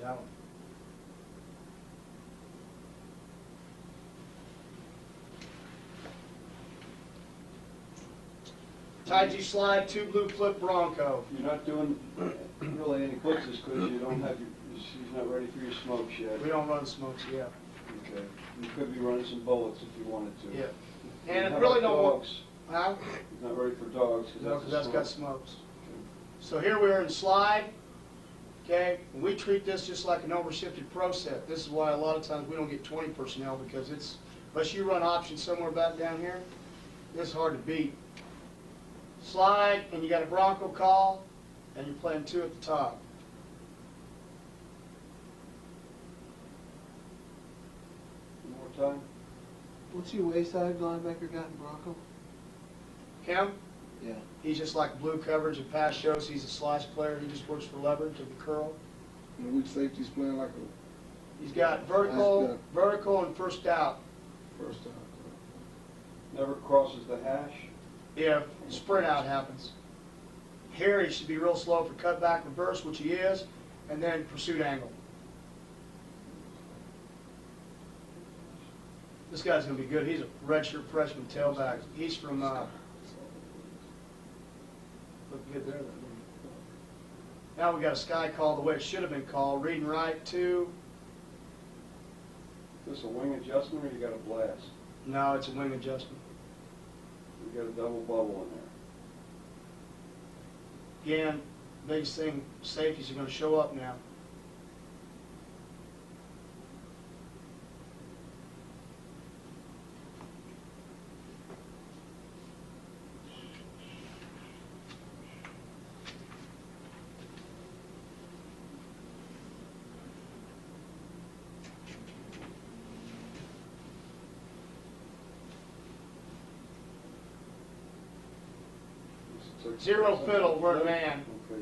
that one. Taiji slide, 2 blue flip Bronco. You're not doing really any blitzes because you don't have she's not ready for your smokes yet. We don't run smokes yet. Okay. You could be running some bullets if you wanted to. Yeah. And And how it really about don't work. dogs? Huh? Not ready for dogs No, because that's got smoke. smokes. So here we are in slide. Okay, and we treat this just like an overshifted pro set. This is why a lot of times we don't get 20 personnel, because it's, unless you run options somewhere back down here, it's hard to beat. Slide, and you got a Bronco call, and you're playing 2 at the top. One more time. What's your wayside linebacker got in Bronco? Him, Yeah. he's just like blue coverage and pass shows. He's a slice player. He just works for leverage and the curl. And which safety's playing like a He's got vertical and first out. first time. Never crosses the hash. If sprint out happens. Here he should be real slow for cutback reverse, which he is, and then pursuit angle. This guy's going to be good. He's a redshirt freshman tailback. He's from, look good there. Now we got a sky call the way it should have been called. Reading right, 2. Is this a wing adjustment or you got a blast? No, it's a wing adjustment. You got a double bubble in there. Again, biggest thing, safeties are going to show up now. Zero fiddle, we're a man. Okay.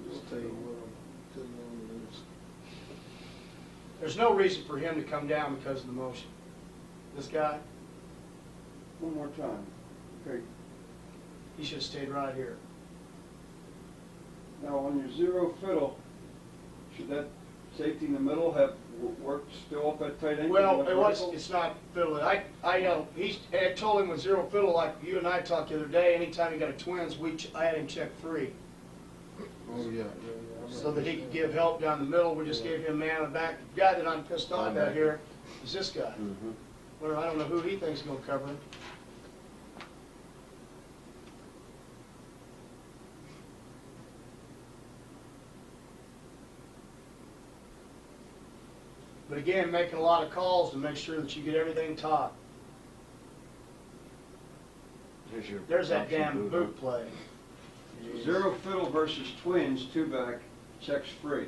Just tell you what, tell you what it is. There's no reason for him to come down because of the motion. This guy, One more time. Okay. he should have stayed right here. Now on your zero fiddle, should that safety in the middle have worked still up at tight angle? Well, it's not fiddle. I told him with zero fiddle, like you and I talked the other day, anytime he got a twins, I had him check 3. Oh, yeah. So that he could give help down the middle. We just gave him man on the back. The guy that I'm pissed off at here is this guy. Well, I don't know who he thinks is going to cover him. But again, making a lot of calls to make sure that you get everything taut. There's that damn boot play. Zero fiddle versus twins, 2-back, checks free.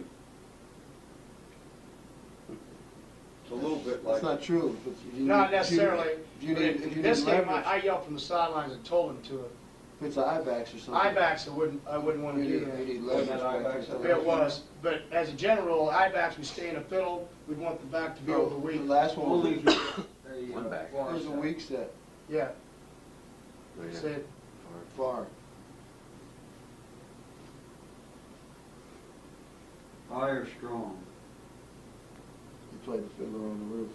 It's a little bit like... That's not true. But Not necessarily. If you This need game, leverage, I yelled from the sidelines and told him to it. if it's I-backs or something. I-backs, I wouldn't want to do You that. need Wasn't leverage. that I-backs? back. If it was, but as a general, I-backs, we stay in a fiddle. We'd want the back to be over the The weak. last one Only was One back. a weak set. Yeah. Right See here. it? Far. High or strong? You play the fiddler on the roof.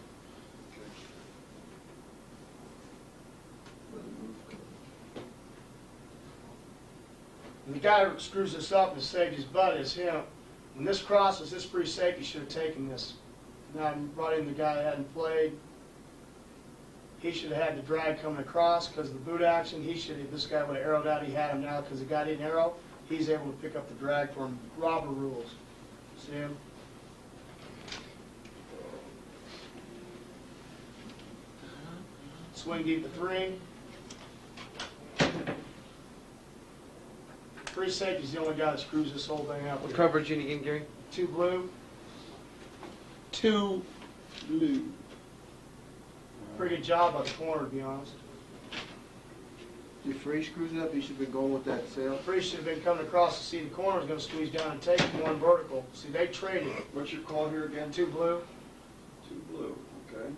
Where the roof comes. And the guy who screws this up and saved his butt is him. When this crosses, this free safety should have taken this. Now I brought in the guy that hadn't played. He should have had the drag coming across because of the boot action. This guy would have arrowed out. He had him now because the guy didn't arrow. He's able to pick up the drag for him. Robber rules. See him? Swing deep to 3. Free safety's the only guy that screws this whole thing up. What coverage you need again, Gary? 2 blue. 2 blue. Pretty good job by the corner, to be honest. If Free screws it up, he should have been going with that sail. Free should have been coming across to see the corner is going to squeeze down and take 1 vertical. See, they traded. What's your call here again? 2 blue. 2 blue, okay.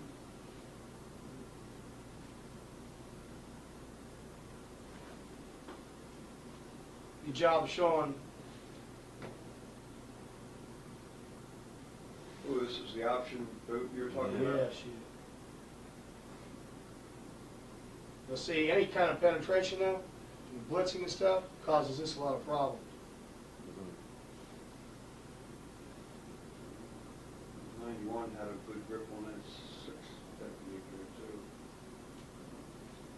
Good job of showing the option boot you were talking about? Yeah, shoot. You'll see, any kind of penetration though, and blitzing and stuff, causes this a lot of problems. 91 had a good grip on that 6 technique there too.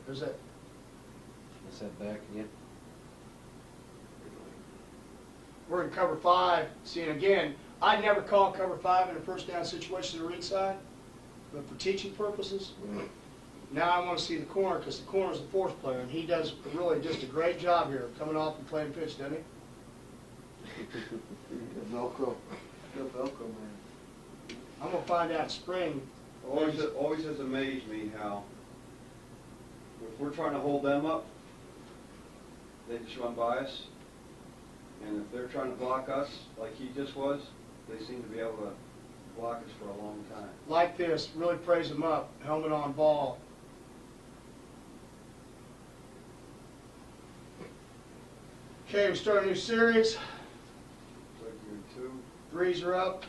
There's that, What's that back again? we're in cover 5, see, and again, I never call cover 5 in a first down situation to the ringside, but for teaching purposes, now I want to see the corner, because the corner's the fourth player, and he does really just a great job here, coming off and playing pitch, doesn't he? Good Velcro. Good Velcro, man. I'm gonna find out in spring. Always has amazed me how, if we're trying to hold them up, they just run by us. And if they're trying to block us, like he just was, they seem to be able to block us for a long time. Like this, really praise him up, helmet on ball. Okay, we start a new series. It's like you're 2. 3s are up.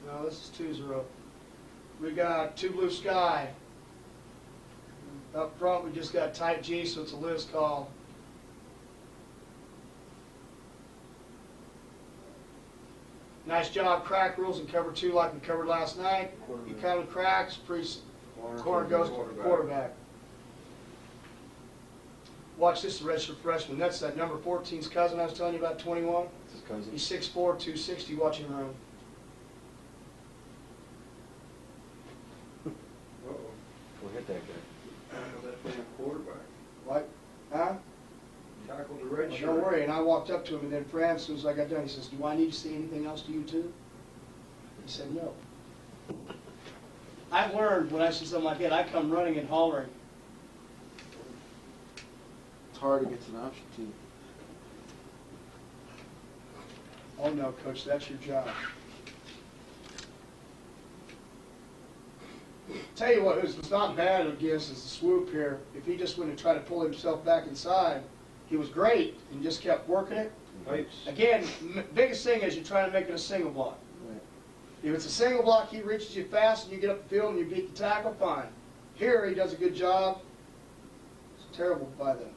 No, this is 2s are up. We got 2 blue sky. Up front, we just got tight G, so it's a Liz call. Nice job, crack rules in cover 2 like we covered last night. You come and cracks, corner goes to the quarterback. Watch this, the redshirt freshman. That's that number 14's cousin I was telling you about, 21. It's his cousin. He's 6'4", 260, watch him run. Uh-oh. We'll hit that guy. Tackled that damn quarterback. What? Huh? Tackled the red Well, shirt. don't worry, and I walked up to him, and then Fran, as soon as I got done, he says, do I need to say anything else to you too? He said, no. I've learned when I see something like that, I come running and hollering. It's hard against an option team. Oh no, coach, that's your job. Tell you what, it was not bad against is the swoop here. If he just went and tried to pull himself back inside, he was great and just kept working it. Pipes. Again, biggest thing is you're trying to make it a single block. Right. If it's a single block, he reaches you fast and you get up the field and you beat the tackle, fine. Here, he does a good job. It's terrible by them.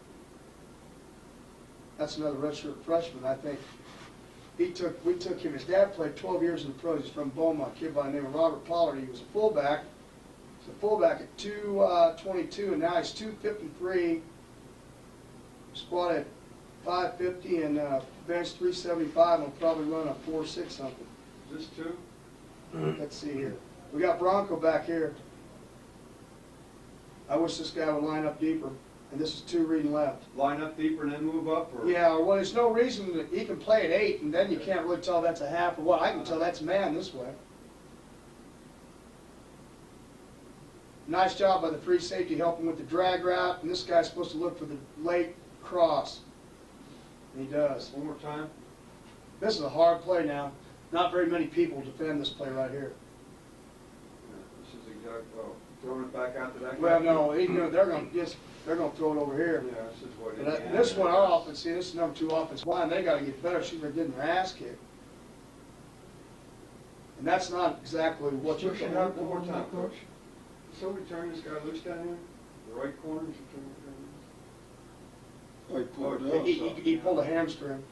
That's another redshirt freshman, I think. We took him, his dad played 12 years in the pros. He's from Beaumont, a kid by the name of Robert Pollard. He was a fullback. He's a fullback at 222, and now he's 253. Squat at 550 and bench 375. Will probably run a 4.6 something. Is this 2? Let's see here. We got Bronco back here. I wish this guy would line up deeper. And this is 2 reading left. Line up deeper and then move up? Or? Yeah, well, there's no reason that he can play at 8, and then you can't really tell that's a half or what. I can tell that's man this way. Nice job by the free safety helping with the drag route, and this guy's supposed to look for the late cross. And he does. One more time. This is a hard play now. Not very many people defend this play right here. Yeah, this is exact. Oh, throwing it back out to that guy? Well, no, they're going to throw it over here. Yeah, this is what. But this one, our offense, see, this is number 2 offensive line. They got to get better. They're getting their ass kicked. And that's not exactly what you Push it out one more time, coach. Somebody turn this guy loose down here. The right corner. Should turn it down. Oh, he pulled it up. He pulled a hamstring.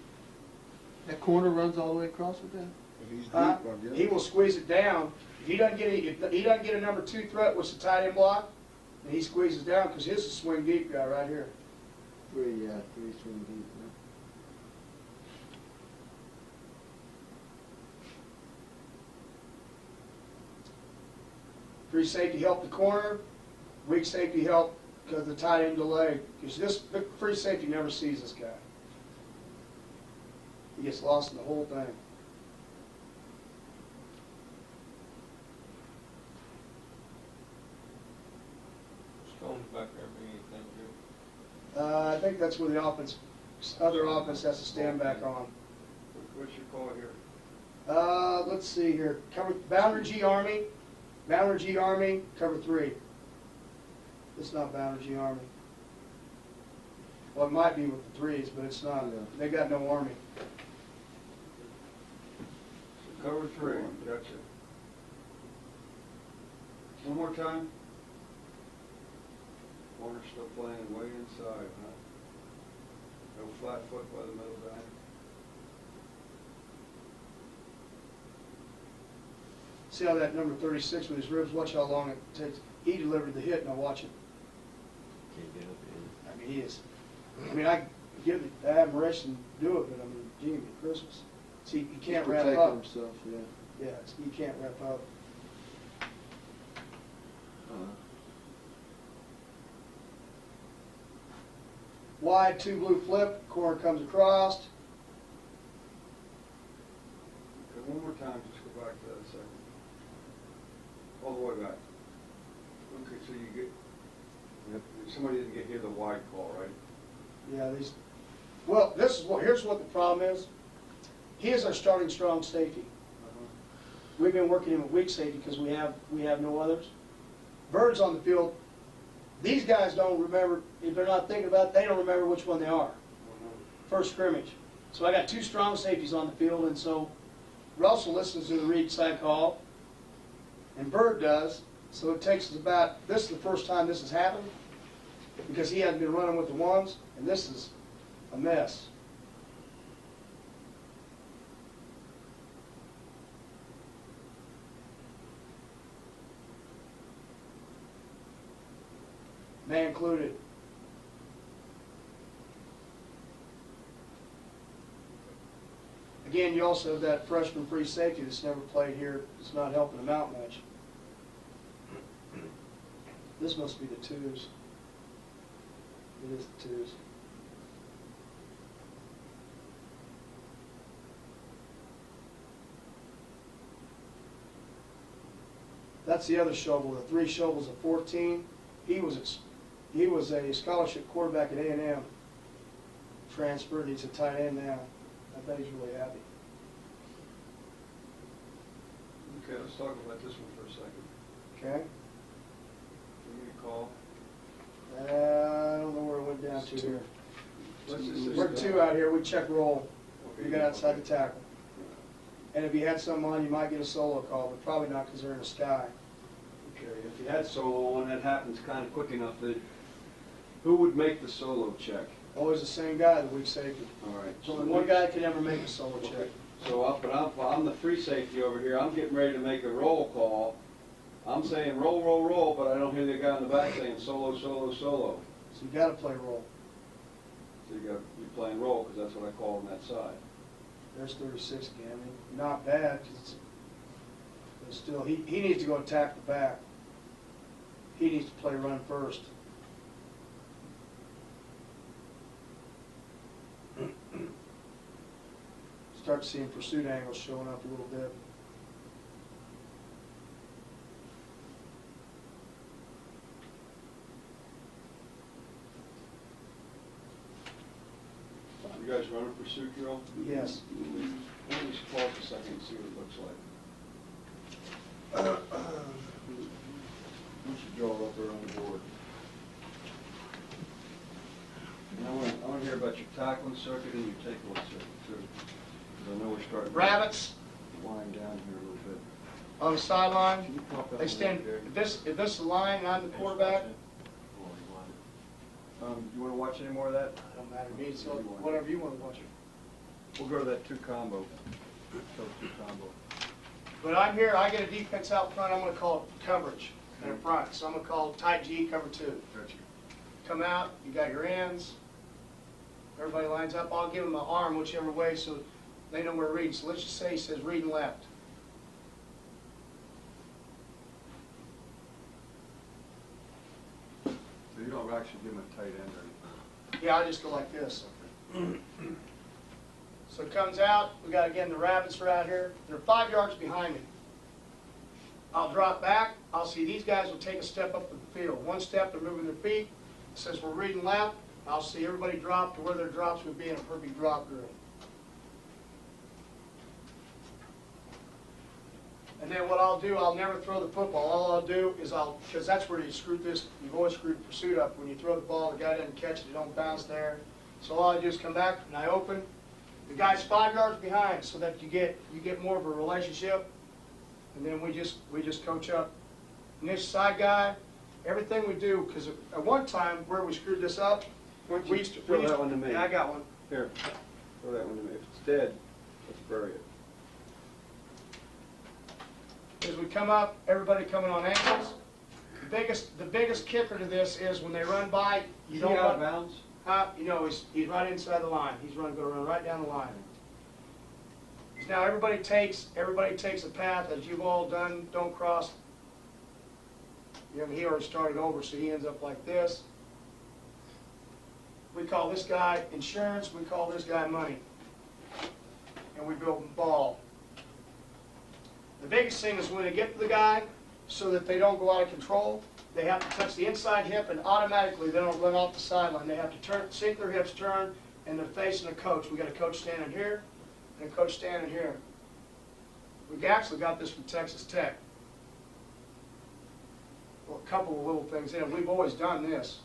That corner runs all the way across with that? If he's deep, Huh? I guess. He will squeeze it down. If he doesn't get a number 2 threat, which is the tight end block, and he squeezes down because his is a swing deep guy right here. 3 swing deep. Free safety help the corner. Weak safety help because the tight end delay. Because this free safety never sees this guy. He gets lost in the whole thing. Stone's back there, being anything good. I think that's where the other offense has to stand back on. What's your call here? Let's see here. Boundary G Army. Boundary G Army, cover 3. It's not Boundary G Army. Well, it might be with the 3s, but it's not. They got no Army. Cover 3. Gotcha. One more time. Warner's still playing way inside, huh? No flat foot by the middle guy. See how that number 36 with his ribs, watch how long it takes. He delivered the hit, now watch it. Can't get up there. I mean, he is, I mean, I give the admiration to do it, but I mean, gee, Christmas. See, he can't He's wrap protecting up. himself, yeah. Yeah, he can't wrap up. Wide, two blue flip, corner comes across. Okay, one more time, just go back to that second. All the way back. Okay, so you get, somebody didn't get here the wide call, right? Yeah, these, well, this is what, here's what the problem is. He is our starting strong safety. We've been working him at weak safety because we have no others. Bird's on the field. These guys don't remember, if they're not thinking about it, they don't remember which one they are. First scrimmage. So I got two strong safeties on the field, and so Russell listens to the read side call, and Bird does. So it takes us about, this is the first time this has happened, because he hasn't been running with the ones, and this is a mess. Man included. Again, you also have that freshman free safety that's never played here. It's not helping him out much. This must be the twos. It is the twos. That's the other shovel. The three shovels of 14. He was a scholarship quarterback at A&M. Transferred. He's a tight end now. I bet he's really happy. Okay, let's talk about this one for a second. Okay. Give me a call. I don't know where it went down to here. Let's just say We're two out here. We check roll. Okay, You got outside okay. the tackle. And if you had some on, you might get a solo call, but probably not because they're in the sky. Okay, if you had solo on, that happens kind of quick enough that, who would make the solo check? Always the same guy, the weak safety. All right. So only one guy can ever make a solo check. Okay. So, but I'm the free safety over here. I'm getting ready to make a roll call. I'm saying roll, roll, roll, but I don't hear the guy in the back saying solo, solo, solo. So you got to play roll. So you're playing roll because that's what I call on that side. There's 36 again. I mean, not bad, 'cause but still, he needs to go attack the back. He needs to play run first. Start seeing pursuit angles showing up a little bit. You guys run a pursuit drill? Yes. Why don't we just pause a second and see what it looks like? We should draw it up there on the board. And I want to hear about your tackling circuit and your takeaway circuit too. Because I know we're starting to Rabbits wind down here a little bit. on the sideline. Can you pop that They one stand, up there? if this is the line, I'm the quarterback. You want to watch any more of that? Don't matter to me, so whatever you want to watch. We'll go to that two combo. Two combo. But I'm here, I get a defense out front, I'm going to call it coverage in the front. So I'm going to call tight G, cover two. Gotcha. Come out, you got your ends. Everybody lines up. I'll give them an arm whichever way so they know where to read. So let's just say he says reading left. So you don't actually give them a tight end or anything? Yeah, I just go like this. So it comes out. We got, again, the rabbits are out here. They're 5 yards behind me. I'll drop back. I'll see these guys will take a step up the field. One step, they're moving their feet. It says we're reading left. I'll see everybody drop to where their drops would be in a perfect drop drill. And then what I'll do, I'll never throw the football. All I'll do is because that's where you screw this, you've always screwed pursuit up. When you throw the ball, the guy doesn't catch it, it don't bounce there. So all I do is come back and I open. The guy's 5 yards behind so that you get more of a relationship. And then we just coach up and this side guy, everything we do, because at one time where we screwed this up, Why don't we you used to. throw that one to me? Yeah, I got one. Here, throw that one to me. If it's dead, let's bury it. As we come up, everybody coming on ankles. The biggest kicker to this is when they run by, you Is don't he out run, of bounds? you know, he's right inside the line. He's gonna run right down the line. Now everybody takes a path as you've all done. Don't cross. You know, he already started over, so he ends up like this. We call this guy insurance. We call this guy money, and we build a ball. The biggest thing is when they get to the guy, so that they don't go out of control, they have to touch the inside hip, and automatically they don't run off the sideline. They have to turn, sink their hips, turn, and they're facing a coach. We got a coach standing here, and a coach standing here. We've actually got this from Texas Tech. Well, a couple of little things in it. We've always done this.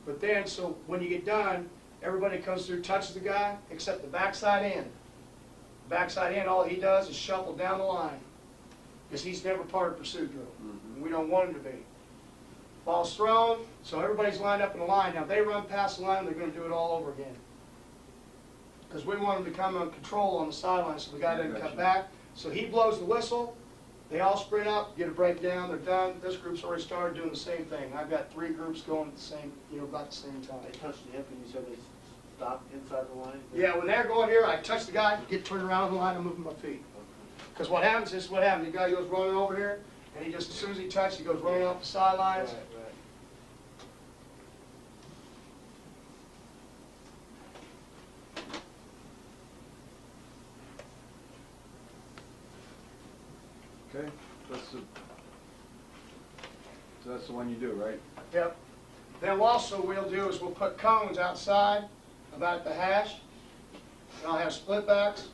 But then, so when you get done, everybody comes through, touches the guy, except the backside end. Backside end, all he does is shuffle down the line, because he's never part of pursuit drill. And we don't want him to be. Ball's thrown, so everybody's lined up in the line. Now, if they run past the line, they're going to do it all over again. Because we want them to come on control on the sideline so the guy doesn't cut back. So he blows the whistle, they all sprint up, get a breakdown, they're done. This group's already started doing the same thing. I've got 3 groups going at the same, about the same time. They touched the hip and you said they stopped inside the line? Yeah, when they're going here, I touch the guy, get turned around on the line, and move my feet. Because what happens is, the guy goes running over here, and he just, as soon as he touches, he goes running off the sidelines. Right. Okay, that's the one you do, right? Yep. Then also we'll do is we'll put cones outside, about the hash, and I'll have split backs.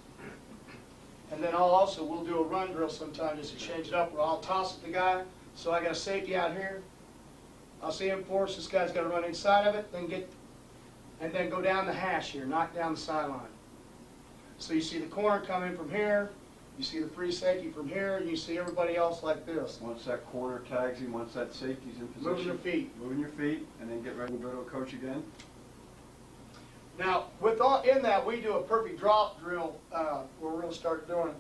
And then we'll do a run drill sometime just to change it up, where I'll toss it to the guy. So I got a safety out here. I'll see him force, this guy's got to run inside of it, and then go down the hash here, knock down the sideline. So you see the corner come in from here, you see the free safety from here, and you see everybody else like this. Once that corner tags him, once that safety's in position. Moving your feet. Moving your feet, and then get ready to go to a coach again. Now, in that, we do a perfect drop drill, where we're going to start doing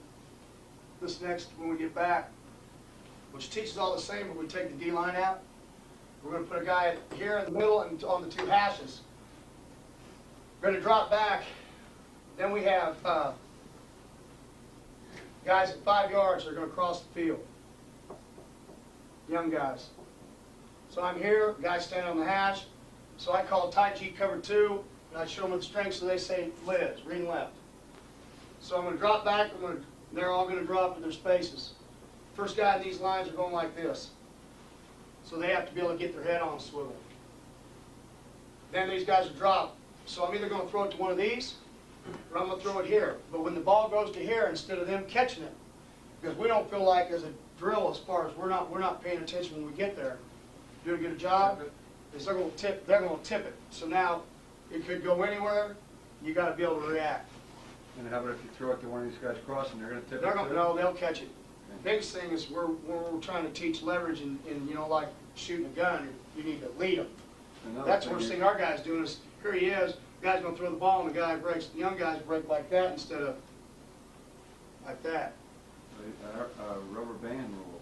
this next when we get back, which teaches all the same, but we take the D-line out. We're going to put a guy here in the middle and on the 2 hashes. We're going to drop back. Then we have guys at 5 yards that are going to cross the field. Young guys. So I'm here, guys standing on the hash. So I call tight G cover 2, and I show them with strength, so they say lids, reading left. So I'm going to drop back, they're all going to drop to their spaces. First guy in these lines are going like this. So they have to be able to get their head on a swivel. Then these guys will drop. So I'm either going to throw it to one of these, or I'm going to throw it here. But when the ball goes to here, instead of them catching it, because we don't feel like as a drill, as far as we're not paying attention when we get there, do a good job, is they're going to tip it. So now it could go anywhere. You got to be able to react. And how about if you throw it to one of these guys crossing, they're going to tip They're it going too? no, they'll catch it. Biggest thing is we're trying to teach leverage, and like shooting a gun, you need to lead them. Another That's thing what we're is- seeing our guys doing is, here he is, the guy's going to throw the ball, and the guy breaks, the young guys break like that instead of like that. Rubber band rule.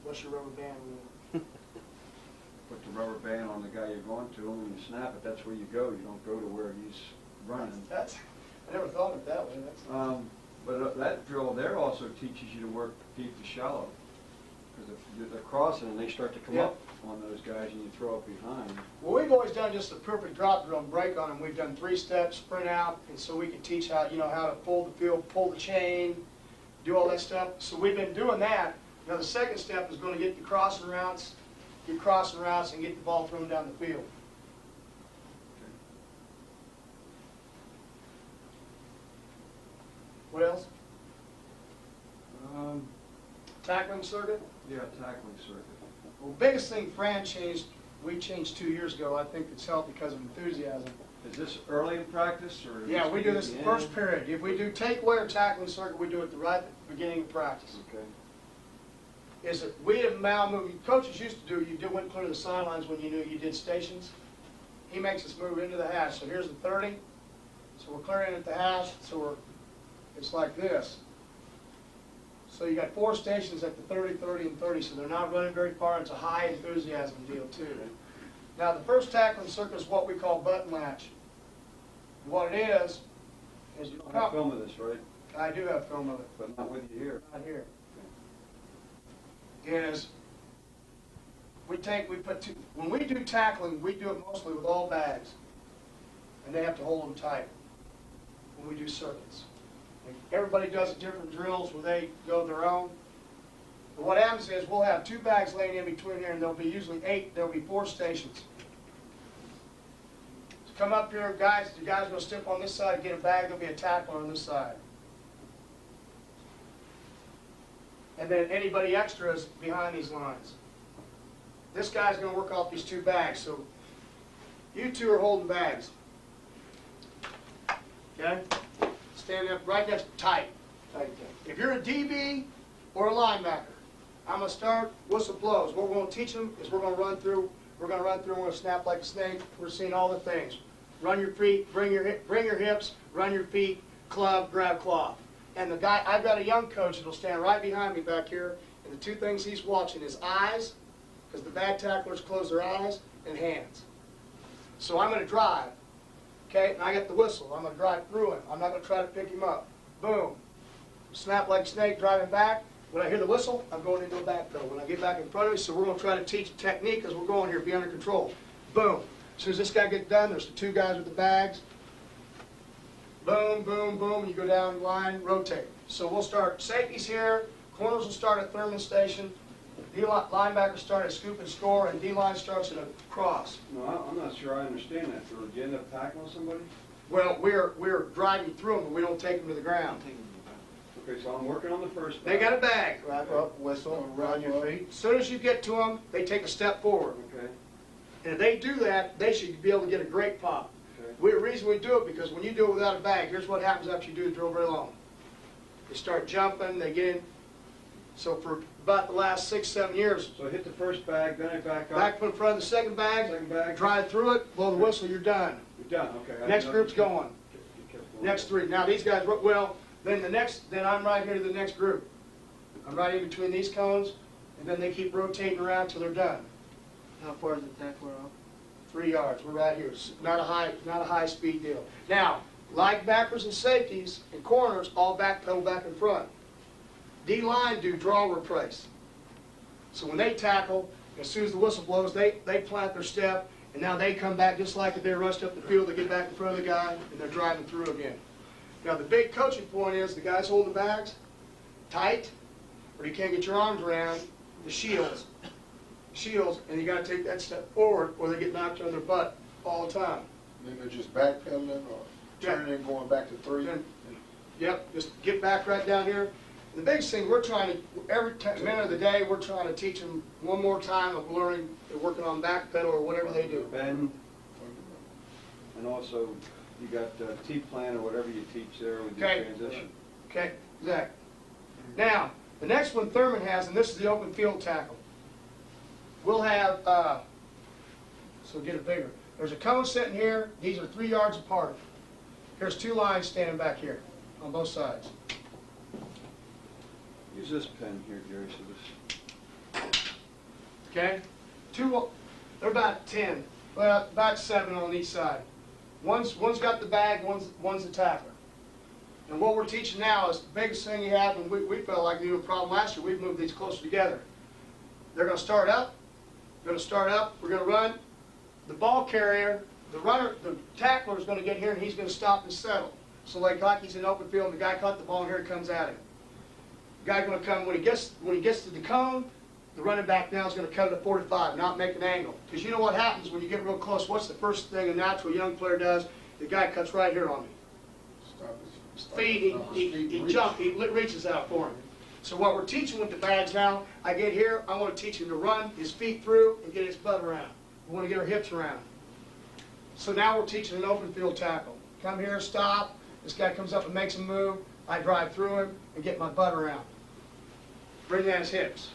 What's your rubber band rule? Put the rubber band on the guy you're going to, and when you snap it, that's where you go. You don't go to where he's running. I never thought of it that way. But that drill there also teaches you to work deep to shallow. Because if they're crossing and they start to come up on those guys and you throw up behind. Well, we've always done just a perfect drop drill and break on them. We've done 3 steps, sprint out, and so we can teach how to pull the field, pull the chain, do all that stuff. So we've been doing that. Now the second step is going to get the crossing routes, and get the ball thrown down the field. What else? Tackling circuit? Yeah, tackling circuit. Well, biggest thing we changed 2 years ago. I think it's helped because of enthusiasm. Is this early in practice or? Yeah, we do this the first period. If we do takeaway or tackling circuit, we do it right at the beginning of practice. Okay. is that we have now moved, coaches used to do, went clear the sidelines when you knew you did stations. He makes us move into the hash. So here's the 30. So we're clearing at the hash, so it's like this. So you got 4 stations at the 30, 30, and 30, so they're not running very far. It's a high enthusiasm deal too. Now the first tackling circuit is what we call button latch. What it is you I have film of this, right? I do have film of it. But not with you here. Not here. Is when we do tackling, we do it mostly with all bags. And they have to hold them tight when we do circuits. And everybody does different drills where they go their own. But what happens is we'll have 2 bags laying in between here, and there'll be usually 4 stations. So come up here, guys. The guys will step on this side and get a bag. There'll be a tackler on this side. And then anybody extra is behind these lines. This guy's going to work off these 2 bags. So you 2 are holding bags. Okay? Stand up right next, tight. If you're a DB or a linebacker, I'm going to start, whistle blows. What we're going to teach them is we're going to run through, and we're going to snap like a snake. We're seeing all the things. Run your feet, bring your hips, run your feet, club, grab cloth. And the guy, I've got a young coach that'll stand right behind me back here, and the 2 things he's watching is eyes, because the bad tacklers close their eyes, and hands. So I'm going to drive, okay, and I got the whistle. I'm going to drive through him. I'm not going to try to pick him up. Boom. Snap like a snake, driving back. When I hear the whistle, I'm going into a backpedal. When I get back in front of me, so we're going to try to teach technique as we're going here, be under control. Boom. As soon as this guy gets done, there's the 2 guys with the bags. Boom, boom, boom, you go down the line, rotate. So we'll start safeties here, corners will start at Thurman Station, linebackers start at scoop and score, and D-line starts at a cross. No, I'm not sure I understand that. Do you end up tackling somebody? Well, we're driving through them, but we don't take them to the ground. Okay, so I'm working on the first They got a bag. Wrap up, whistle, run your feet. As soon as you get to them, they take a step forward. Okay, And if they do that, they should be able to get a great pop. okay. The reason we do it, because when you do it without a bag, here's what happens after you do the drill very long. They start jumping, they get in. So for about the last 6, 7 years, So I hit the first bag, then I back up. back in front of the second bag, Second bag. drive through it, blow the whistle, you're done. You're done, okay. Next group's going. You kept going. Next 3. Now these guys, well, then I'm right here to the next group. I'm right in between these cones, and then they keep rotating around till they're done. How far is the tackler off? 3 yards, we're right here. It's not a high speed deal. Now, linebackers and safeties and corners all backpedal back in front. D-line do draw replace. So when they tackle, as soon as the whistle blows, they plant their step, and now they come back just like if they rushed up the field, they get back in front of the guy, and they're driving through again. Now the big coaching point is the guys holding the bags tight, or you can't get your arms around the shields, and you got to take that step forward, or they get knocked on their butt all the time. Then they're just backpedaling or turning and going back to 3? Then, yep, just get back right down here. The biggest thing we're trying to, every minute of the day, we're trying to teach them one more time of learning, they're working on backpedal or whatever they do. Bend, and also you got T-plan or whatever you teach there with your Okay. transition. Okay, exactly. Now, the next one Thurman has, and this is the open field tackle. We'll have, so get it bigger. There's a cone sitting here. These are 3 yards apart. Here's 2 lines standing back here on both sides. Use this pen here, Gary, so this. Okay? They're about 10, well, about 7 on each side. One's got the bag, one's the tackler. And what we're teaching now is the biggest thing you have, and we felt like we had a problem last year, we've moved these closer together. They're going to start up, we're going to run. The ball carrier, the tackler is going to get here and he's going to stop and settle. So like he's in open field and the guy caught the ball and here it comes at him. The guy's going to come, when he gets to the cone, the running back now is going to cut it at 45, not make an angle. Because you know what happens when you get real close, what's the first thing a natural young player does? The guy cuts right here on me. Feet, he jumps, he reaches out for him. So what we're teaching with the bags now, I get here, I want to teach him to run his feet through and get his butt around. We want to get our hips around. So now we're teaching an open field tackle. Come here, stop, this guy comes up and makes a move, I drive through him and get my butt around. Bring down his hips.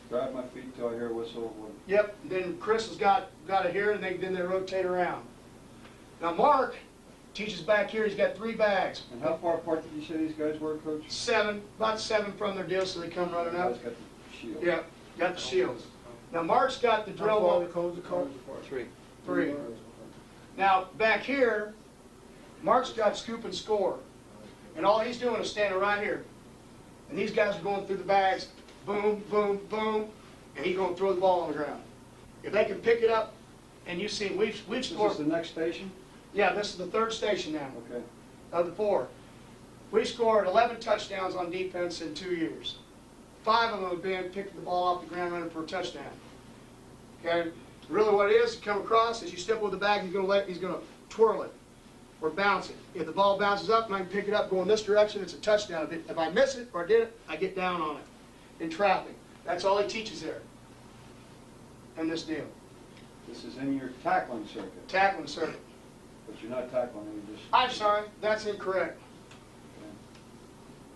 Drag my feet till I hear a whistle. Yep, then Chris has got it here, and then they rotate around. Now Mark teaches back here, he's got 3 bags. And how far apart did you say these guys were, Coach? 7, about 7 from their deal, so they come running Guys up. got the shield. Yeah, got the shields. Now Mark's got the How far drill. the codes apart? 3. 3. Now, back here, Mark's got scoop and score. And all he's doing is standing right here. And these guys are going through the bags, boom, boom, boom, and he's going to throw the ball on the ground. If they can pick it up, and you see, we've Is scored. this the next station? Yeah, this is the 3rd station now Okay. of the 4. We scored 11 touchdowns on defense in 2 years. 5 of them have been picking the ball off the ground running for a touchdown. Okay? Really what it is, you come across, as you step over the bag, he's going to twirl it or bounce it. If the ball bounces up and I can pick it up, go in this direction, it's a touchdown. If I miss it or did it, I get down on it in traffic. That's all he teaches there in this deal. This is in your tackling circuit, Tackling circuit. but you're not tackling, you're just... I'm sorry, that's incorrect.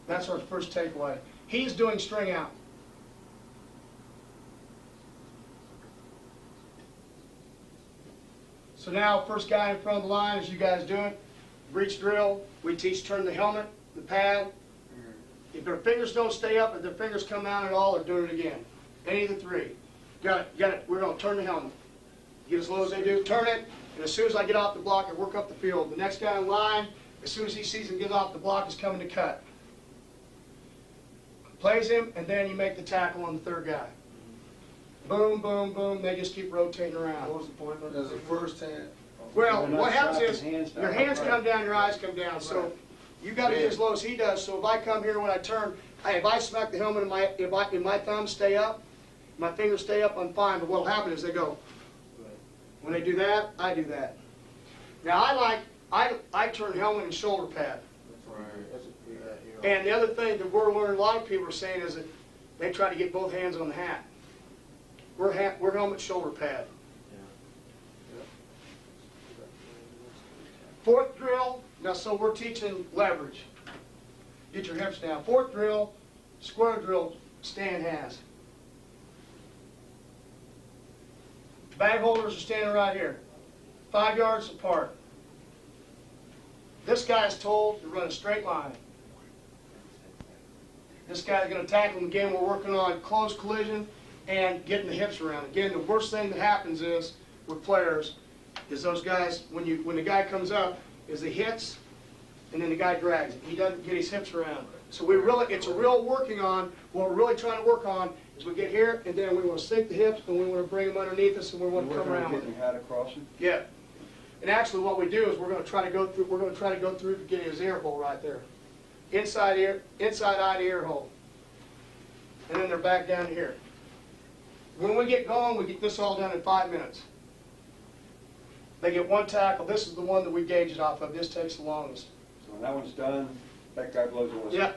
That's our first takeaway. He's doing string out. So now, first guy in front of the line, as you guys do it, breach drill. We teach turn the helmet, the pad. If their fingers don't stay up, if their fingers come down at all, they're doing it again. Any of the 3. Got it. We're going to turn the helmet. Get as low as they do, turn it, and as soon as I get off the block, I work up the field. The next guy in line, as soon as he sees him get off the block, is coming to cut. Plays him, and then you make the tackle on the 3rd guy. Boom, boom, boom, they just keep rotating around. What was the point of it? As a first hand? Well, They're not what happens strapped is, with hands down. your hands Right. come down, your eyes come down, so you gotta get as low as he does, so if I come here when I turn, if I smack the helmet and my thumbs stay up, my fingers stay up, I'm fine, but what'll happen is they go. When they do that, I do that. Now I turn helmet and shoulder pad. And the other thing that we're learning, a lot of people are saying is that they try to get both hands on the hat. We're helmet, shoulder pad. 4th drill, now so we're teaching leverage. Get your hips down. 4th drill, square drill, Stan has. Bag holders are standing right here, 5 yards apart. This guy's told to run a straight line. This guy's going to tackle him again. We're working on close collision and getting the hips around. Again, the worst thing that happens is with players is those guys, when the guy comes up, is the hits, and then the guy drags it. He doesn't get his hips around. So it's a real working on, what we're really trying to work on is we get here, and then we want to sink the hips, and we want to bring them underneath us, and we want to come around with Getting them. your hat across him? Yeah. And actually what we do is we're going to try to go through to get his ear hole right there. Inside eye to ear hole. And then they're back down to here. When we get going, we get this all done in 5 minutes. They get 1 tackle. This is the one that we gauge it off of. This takes the longest. So when that one's done, that guy blows a whistle. Yeah,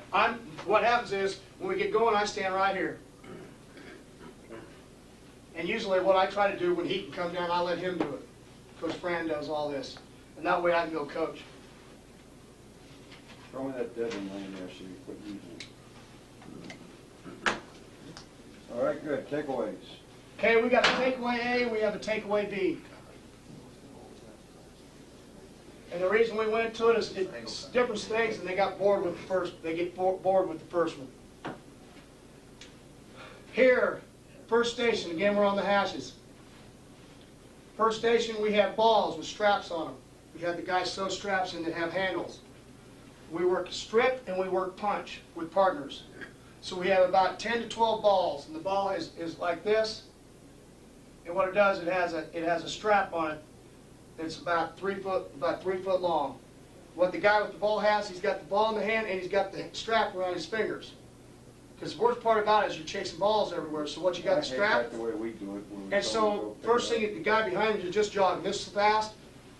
what happens is, when we get going, I stand right here. And usually what I try to do when he can come down, I let him do it. Coach Fran does all this. And that way I can go coach. Throw me that dead one laying there so you quit using it. All right, good. Takeaways. Okay, we got a takeaway A, we have a takeaway B. And the reason we went to it is it's different things, and they got bored with the first. They get bored with the first one. Here, first station. Again, we're on the hashes. First station, we have balls with straps on them. We have the guys sew straps in that have handles. We work strip and we work punch with partners. So we have about 10 to 12 balls, and the ball is like this. And what it does, it has a strap on it. It's about 3 foot long. What the guy with the ball has, he's got the ball in the hand and he's got the strap around his fingers. Because the worst part about it is you're chasing balls everywhere. So what you got I the hate strap. that the way we do it. when we And go so pick first it up. thing, the guy behind you is just jogging this fast.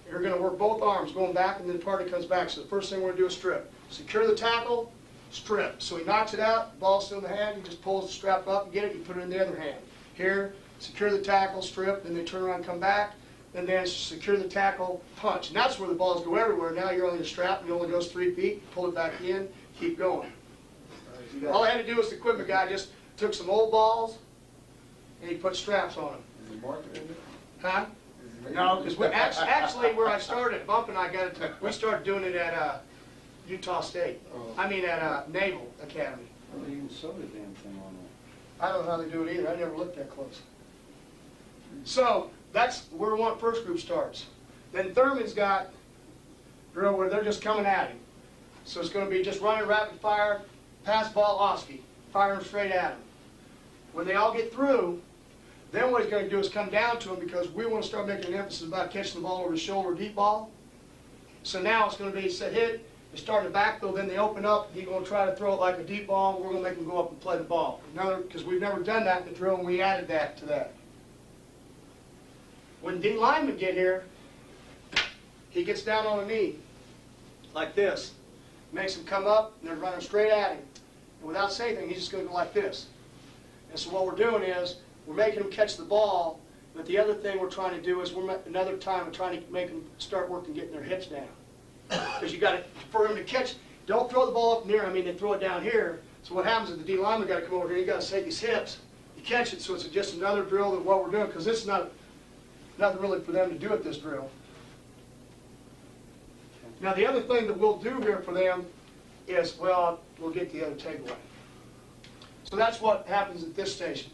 You're going to work both arms going back, and then the party comes back. So the first thing we're going to do is strip. Secure the tackle, strip. So he knocks it out, ball's still in the hand, he just pulls the strap up and get it, you put it in the other hand. Here, secure the tackle, strip, then they turn around and come back, and then secure the tackle, punch. And that's where the balls go everywhere. Now you're on the strap, and it only goes 3 feet, pull it back in, keep going. All I had to do was the equipment guy just took some old balls, and he put straps on them. Is he marking it? Huh? No, because actually where I started, Bump and I got it, we started doing it at Utah State. I mean at Naval Academy. I don't even sew the damn thing on there. I don't know how they do it either. I never looked that close. So that's where first group starts. Then Thurman's got drill where they're just coming at him. So it's going to be just running rapid fire, pass ball, Oski, fire them straight at him. When they all get through, then what he's going to do is come down to him because we want to start making an emphasis about catching the ball over the shoulder, deep ball. So now it's going to be set hit, they start in the backfield, then they open up, he's going to try to throw it like a deep ball, we're going to make him go up and play the ball. Because we've never done that in the drill and we added that to that. When D linemen get here, he gets down on a knee, like this. Makes him come up, and they're running straight at him. And without saying anything, he's just going to go like this. And so what we're doing is, we're making him catch the ball, but the other thing we're trying to do is, another time, we're trying to make them start working getting their hips down. Because you got to, for him to catch, don't throw the ball up near, they throw it down here. So what happens is the D lineman got to come over here, you got to take his hips, you catch it, so it's just another drill than what we're doing, because this is nothing really for them to do at this drill. Now the other thing that we'll do here for them is, well, we'll get the other takeaway. So that's what happens at this station.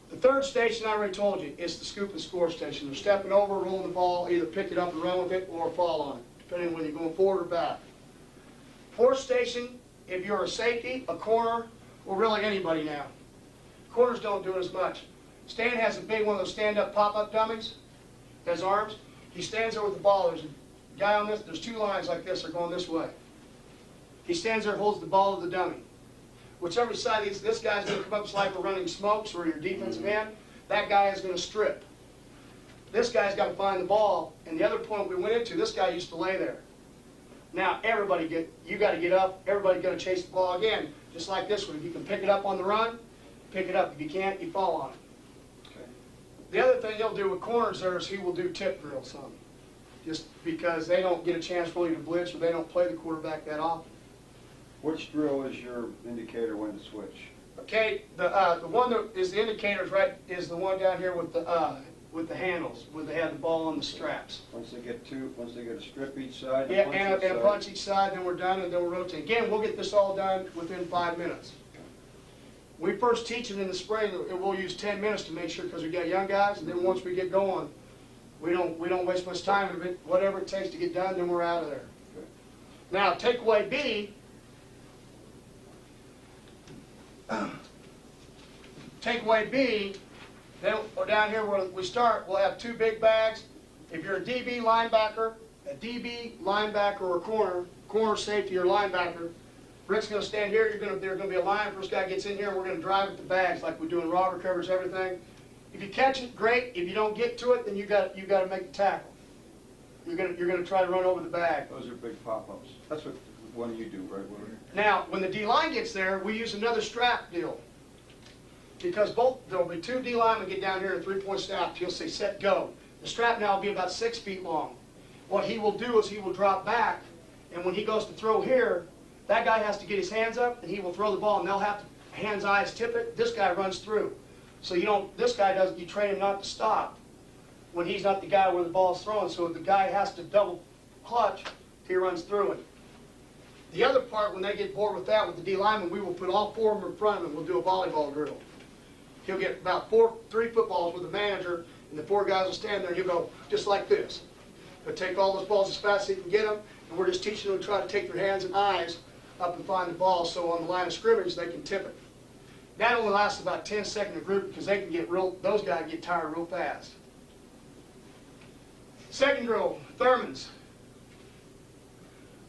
The third station, I already told you, is the scoop and score station. They're stepping over, rolling the ball, either pick it up and run with it or fall on it, depending on whether you're going forward or back. Fourth station, if you're a safety, a corner, or really anybody now. Corners don't do it as much. Stan has a big one of those stand-up pop-up dummies, has arms. He stands there with the ball. There's a guy on this, there's two lines like this, they're going this way. He stands there and holds the ball to the dummy. Whichever side this guy's going to come up, it's like we're running smokes or your defensive end, that guy is going to strip. This guy's got to find the ball, and the other point we went into, this guy used to lay there. Now you got to get up, everybody got to chase the ball again, just like this one. If you can pick it up on the run, pick it up. If you can't, you fall on it. Okay. The other thing he'll do with corners there is he will do tip drills some. Just because they don't get a chance really to blitz or they don't play the quarterback that often. Which drill is your indicator when to switch? Okay, the one that is the indicators, right, is the one down here with the handles, where they have the ball on the straps. Once they get a strip each side, Yeah, and a punch each side, then we're done, and then we'll rotate. Again, we'll get this all done within 5 minutes. We first teach it in the spring, and we'll use 10 minutes to make sure, because we got young guys, and then once we get going, we don't waste much time. Whatever it takes to get done, then we're out of there. Okay. Now, takeaway B. Takeaway B, then down here where we start, we'll have two big bags. If you're a DB linebacker, or a corner safety or linebacker, Rick's going to stand here. There's going to be a line. First guy gets in here, and we're going to drive with the bags like we do in robber covers, everything. If you catch it, great. If you don't get to it, then you got to make the tackle. You're going to try to run over the bag. Those are big pop-ups. That's what one you do, right, Willard? Now, when the D-line gets there, we use another strap deal. Because there'll be two D-linemen get down here in a three-point strap. He'll say, set, go. The strap now will be about 6 feet long. What he will do is he will drop back, and when he goes to throw here, that guy has to get his hands up, and he will throw the ball, and they'll have to, hands, eyes, tip it. This guy runs through. So you train him not to stop when he's not the guy where the ball's thrown. So the guy has to double clutch, he runs through it. The other part, when they get bored with that, with the D lineman, we will put all 4 of them in front of him. We'll do a volleyball drill. He'll get about 3 footballs with the manager, and the 4 guys will stand there, and he'll go just like this. He'll take all those balls as fast as he can get them, and we're just teaching them to try to take their hands and eyes up and find the ball, so on the line of scrimmage, they can tip it. That only lasts about 10 seconds a group, because they can those guys get tired real fast. Second drill, Thurman's.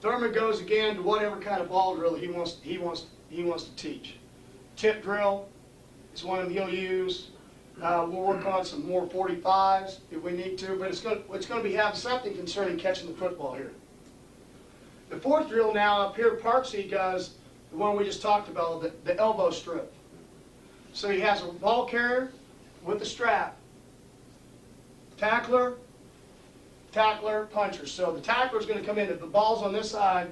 Thurman goes again to whatever kind of ball drill he wants to teach. Tip drill is one of them he'll use. We'll work on some more 45s if we need to, but it's going to be having something concerning catching the football here. The fourth drill now up here, Parksy does the one we just talked about, the elbow strip. So he has a ball carrier with a strap, tackler, puncher. So the tackler is going to come in. If the ball's on this side,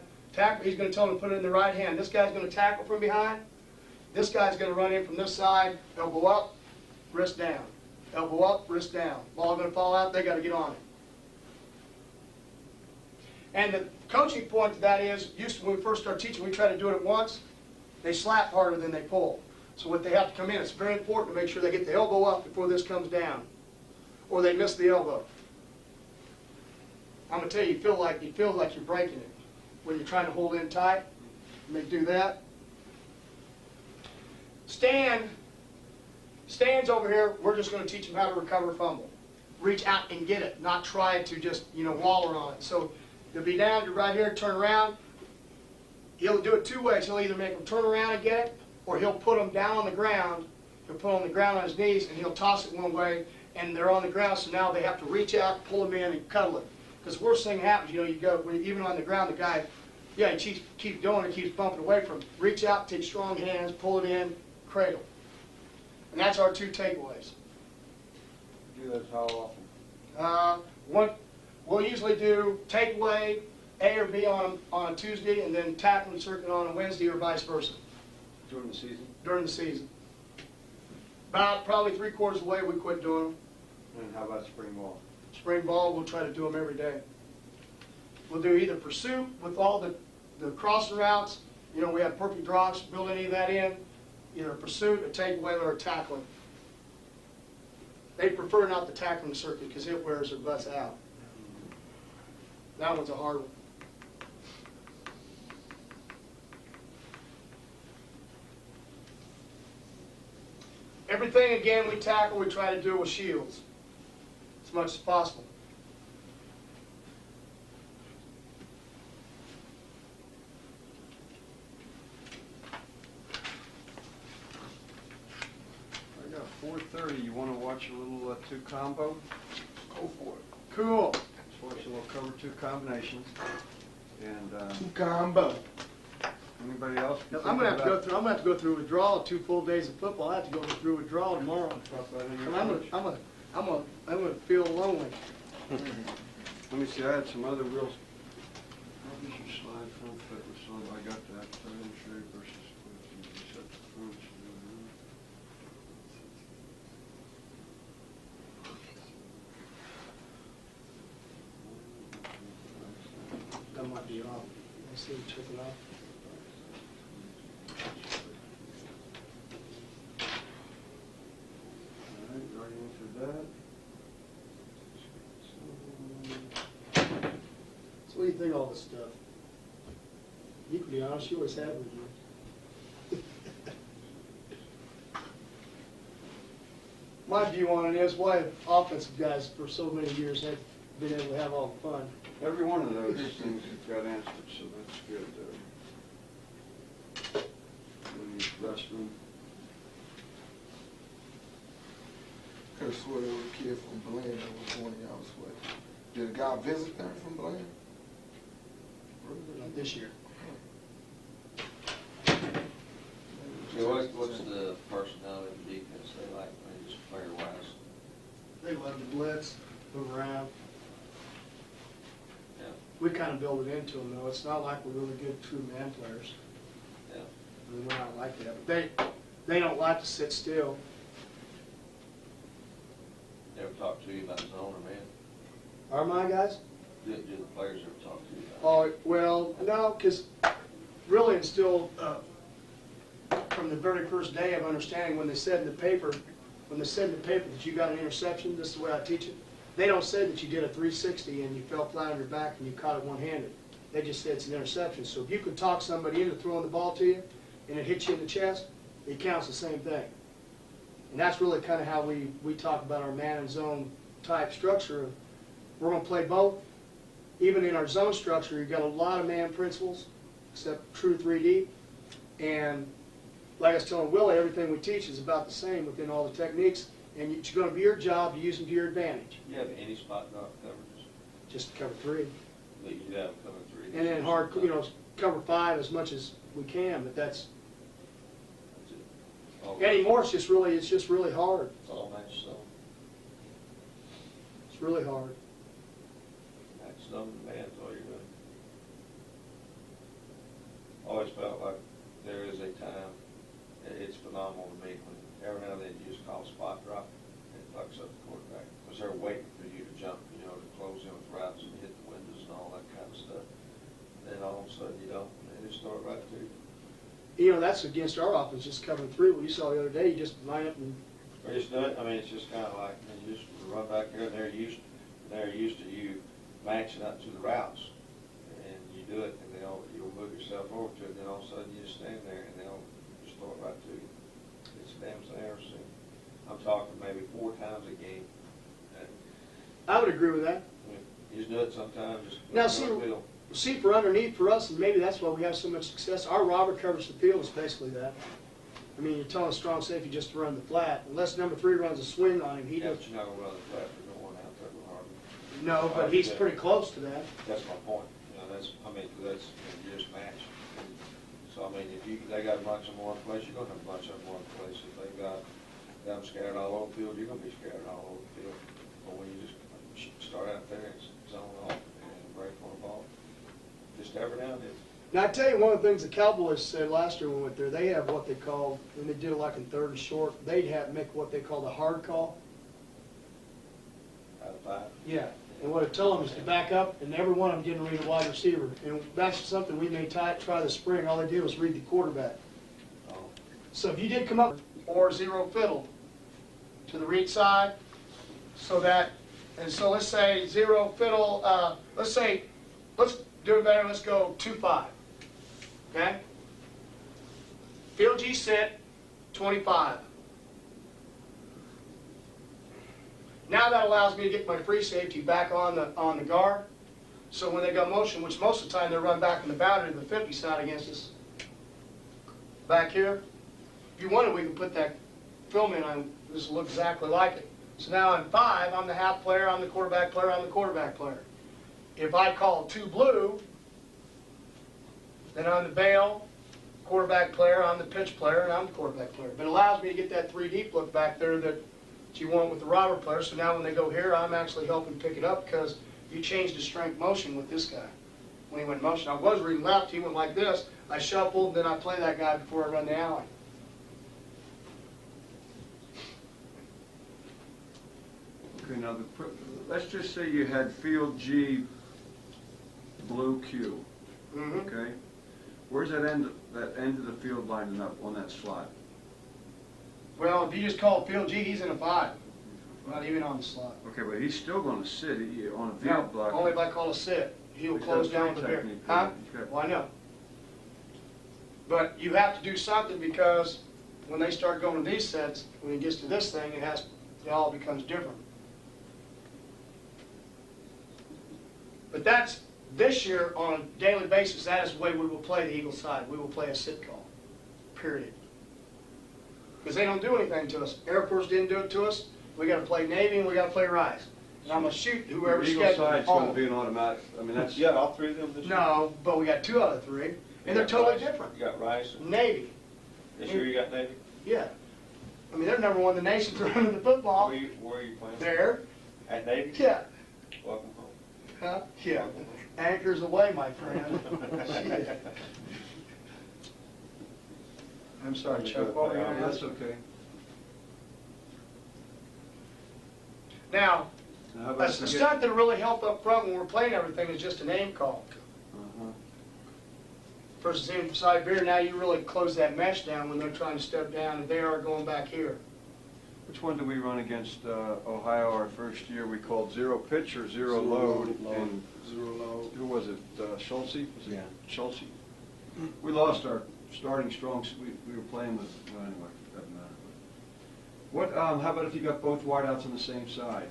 he's going to tell him to put it in the right hand. This guy's going to tackle from behind. This guy's going to run in from this side, elbow up, wrist down. Elbow up, wrist down. Ball gonna fall out, they gotta get on it. And the coaching point to that is, used to when we first started teaching, we try to do it at once. They slap harder than they pull. So what they have to come in, it's very important to make sure they get the elbow up before this comes down, or they miss the elbow. I'm gonna tell you, you feel like you're breaking it when you're trying to hold in tight. You may do that. Stands over here. We're just going to teach them how to recover fumble. Reach out and get it, not try to just waller on it. So they'll be down, you're right here, turn around. He'll do it two ways. He'll either make them turn around and get it, or he'll put them down on the ground. He'll put them on the ground on his knees, and he'll toss it one way, and they're on the ground. So now they have to reach out, pull them in, and cuddle it. Because the worst thing happens, you go when even on the ground, the guy, he keeps doing it, keeps bumping away from him. Reach out, take strong hands, pull it in, cradle. And that's our two takeaways. Do that how often? We'll usually do takeaway A or B on a Tuesday, and then tackling circuit on a Wednesday, or vice versa During the season? during the season. About probably 3/4 of the way we quit doing them. And how about spring ball? Spring ball, we'll try to do them every day. We'll do either pursuit with all the crossing routes. We have perfect drops, build any of that in. Either a pursuit, a takeaway, or a tackling. They prefer not the tackling circuit because it wears their butts out. That one's a hard one. Everything, again, we tackle, we try to do with shields as much as possible. I got 4:30. You want to watch a little two combo? Go for it. Cool. Let's watch a little cover two combinations. And Combo. anybody else? I'm gonna have to go through withdrawal 2 full days of football. I have to go through withdrawal tomorrow. Drop that in your And coach. I'm gonna feel lonely. Let me see. I had some other real. How does your slide front foot with slide? I got that. Third in shape versus set the front. That might be off. I see it tripping off. All right, already answered that. So what do you think of all this stuff? You can be honest, you always have with you. My view on it is why offensive guys for so many years have been able to have all the fun. Every one of those things have got answered, so that's good. When you rest them. Could have swore there was a kid from Belen that was one of y'all's what? Did a guy visit there from Belen? Not this year. So what's the personality of the defense they like, just player-wise? They love to blitz, move around. Yeah. We kind of build it into them, though. It's not like we're really good true man players. Yeah. I mean, we're not like that. But they don't like to sit still. Ever talk to you about zone or man? Are my guys? Do the players ever talk to you about it? Oh, well, no, because really it's still, from the very first day of understanding when they said in the paper that you got an interception, this is the way I teach it, they don't say that you did a 360 and you fell flat on your back and you caught it one-handed. They just said it's an interception. So if you could talk somebody into throwing the ball to you and it hits you in the chest, it counts the same thing. And that's really kind of how we talk about our man and zone type structure. We're going to play both. Even in our zone structure, you've got a lot of man principles, except true 3D. And like I was telling Willie, everything we teach is about the same within all the techniques. And it's going to be your job to use them to your advantage. You have any spot drop coverages? Just cover 3. But you have cover 3. And then hard, cover 5 as much as we can, but that's, That's it. All anymore it's just really hard. It's all match zone. It's really hard. Match zone and man's all you're doing. Always felt like there is a time, it's phenomenal to me when every now and then you just call a spot drop, and it fucks up the quarterback, because they're waiting for you to jump, you know, to close in with routes and hit the windows and all that kind of stuff. Then all of a sudden you don't, and they just throw it right to you. You know, that's against our offense, just coming through. What you saw the other day, you just line up and, Or just do it, I mean, it's just kind of like, you just run back there, and they're used to you matching up to the routes. And you do it, and you'll move yourself over to it, and then all of a sudden you just stand there, and they'll just throw it right to you. It's the damnest thing I've ever seen. I'm talking maybe 4 times a game. And, I would agree with that. I mean, you just do it sometimes, just. Now, no big deal. See, for underneath for us, and maybe that's why we have so much success, our robber covers the field is basically that. I mean, you're telling a strong safety just to run the flat. Unless number 3 runs a swing on him, he Yeah, does. but you're not gonna run the flat for no one out there with Harvey. No, but he's pretty close to that. That's my point. You know, that's you just match. So, I mean, if they got a bunch of them in one place, you're gonna have a bunch of them in one place. If they got them scattered all over the field, you're gonna be scattered all over the field. But when you just start out there and zone off and break on the ball, just every now and then. Now, I tell you, one of the things the Cowboys said last year when we went there, they have what they call, when they did it like in 3rd and short, they'd have make what they call the hard call. Out of 5. Yeah. And what I told them is to back up, and every one of them didn't read a wide receiver. And that's something we may try this spring. All they did was read the quarterback. Oh. So if you did come up or 0 fiddle to the read side, so that, and so let's say 0 fiddle, let's do it better, let's go 2-5. Okay? Field G set, 25. Now that allows me to get my free safety back on the guard. So when they go motion, which most of the time they run back in the boundary to the 50 side against us, back here, if you wanted, we can put that film in on this will look exactly like it. So now in 5, I'm the half player, I'm the quarterback player, I'm the quarterback player. If I call 2 blue, then I'm the bail, quarterback player, I'm the pitch player, and I'm the quarterback player. But it allows me to get that 3 deep look back there that you want with the robber player. So now when they go here, I'm actually helping pick it up because you changed the strength motion with this guy. When he went motion, I was reading left, he went like this. I shuffled, then I play that guy before I run the alley. Okay, now, let's just say you had field G, blue Q, Mm-hmm. okay? Where's that end of the field lining up on that slot? Well, if you just call field G, he's in a 5. Not even on the slot. Okay, but he's still gonna sit on a No, field block. only if I call a sit. He'll He's close got a down three the bear. technique, Huh? he's got- Well, I know. But you have to do something because when they start going to these sets, when it gets to this thing, it all becomes different. But that's, this year, on a daily basis, that is the way we will play the Eagle side. We will play a sit call, period. Because they don't do anything to us. Air Force didn't do it to us. We got to play Navy and we got to play Rise. And I'm going to shoot whoever's Eagle scheduled. side's gonna be an automatic, I mean, that's. You got all 3 of them this year? No, but we got 2 out of 3, and You they're got totally Rice. different. You got Rice. Navy, This year you got Navy? yeah. I mean, they're number 1 in the nation for running the football. Where are you playing? There, At Navy? yeah. Welcome home. Huh? Yeah. Anchors away, my friend. Shit. I'm sorry, Chuck. What were you Yeah, gonna that's ask? okay. Now, Now, how a about if we get- stunt that really helped up front when we're playing everything is just a name call. Uh-huh. Versus inside beer, now you really close that mesh down when they're trying to step down, and they are going back here. Which one did we run against Ohio our first year? We called 0 pitch or 0 load, and 0 load. who was it? Schultze? Was it Yeah. Schultze? We lost our starting strong. We were playing with. Well, anyway, doesn't matter. What? How about if you got both wideouts on the same side?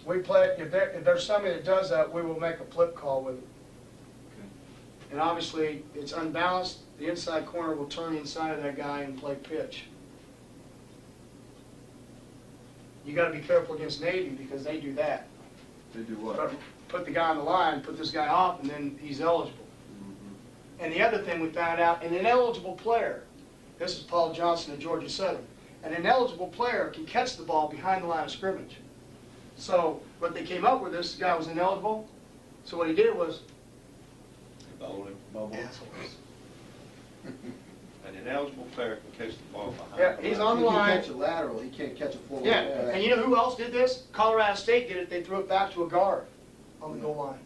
We play, if there's somebody that does that, we will make a flip call with it. Okay. And obviously, it's unbalanced, the inside corner will turn inside of that guy and play pitch. You gotta be careful against Navy because they do that. They do what? Put the guy on the line, put this guy off, and then he's eligible. Mm-hmm. And the other thing we found out, an ineligible player, this is Paul Johnson at Georgia Southern, an ineligible player can catch the ball behind the line of scrimmage. So what they came up with, this guy was ineligible, so what he did was, Bowled him. assholes. And an eligible player can catch the ball behind. Yeah, the he's line. on the He can line. catch a lateral, he can't catch a full. Yeah, and you know who else did this? Colorado State did it. They threw it back to a guard on the goal line.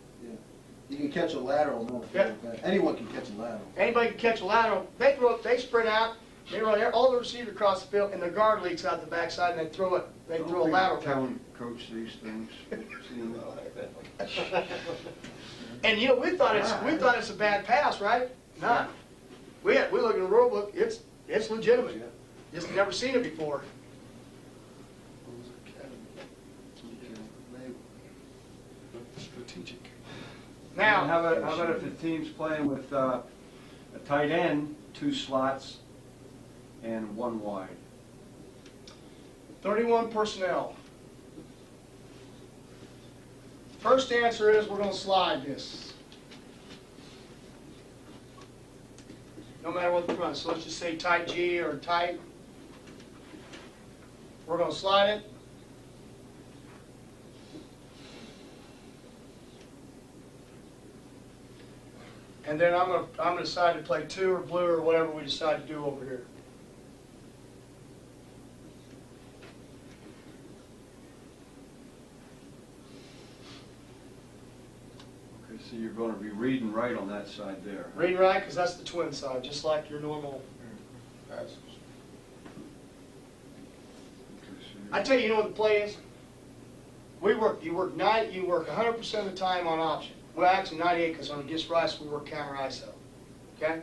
You can catch a lateral, no. Yeah. Anyone can catch a lateral. Anybody can catch a lateral. They throw it, they sprint out, they run all the receivers across the field, and the guard leaks out the backside, and they throw it. They throw a lateral. Telling coach these things. And you know, we thought it's a bad pass, right? Nah. We look at the rule book. It's legitimate. Just never seen it before. Strategic. Now, How about if the team's playing with a tight end, 2 slots, and 1 wide? 31 personnel. First answer is we're going to slide this. No matter what the front. So let's just say tight G or tight. We're going to slide it. And then I'm going to decide to play 2 or blue or whatever we decide to do over here. Okay, so you're going to be reading right on that side there. huh? Read right, because that's the twin side, just like your normal. Passes. Okay, so I tell you, you know what the play is? You work 100% of the time on option. Well, actually 98, because on against Rice we work counter ISO. Okay?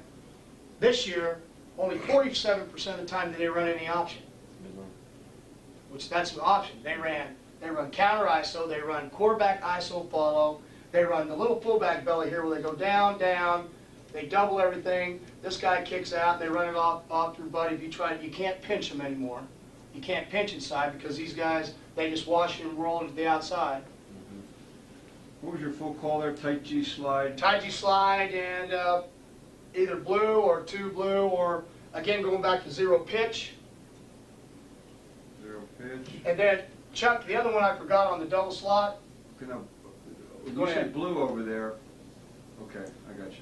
This year, only 47% of the time did they run any option. Which that's the option. They run counter ISO, they run quarterback ISO follow, they run the little fullback belly here where they go down, down, they double everything. This guy kicks out, they run it off your buddy. If you try it, you can't pinch them anymore. You can't pinch inside because these guys, they just wash and roll into the outside. what was your full call there? Tight G slide? Tight G slide and either blue or 2 blue or, again, going back to 0 pitch. 0 pitch. And then, Chuck, the other one I forgot on the double slot. Okay, now, when Go you ahead. said blue over there, okay, I got you.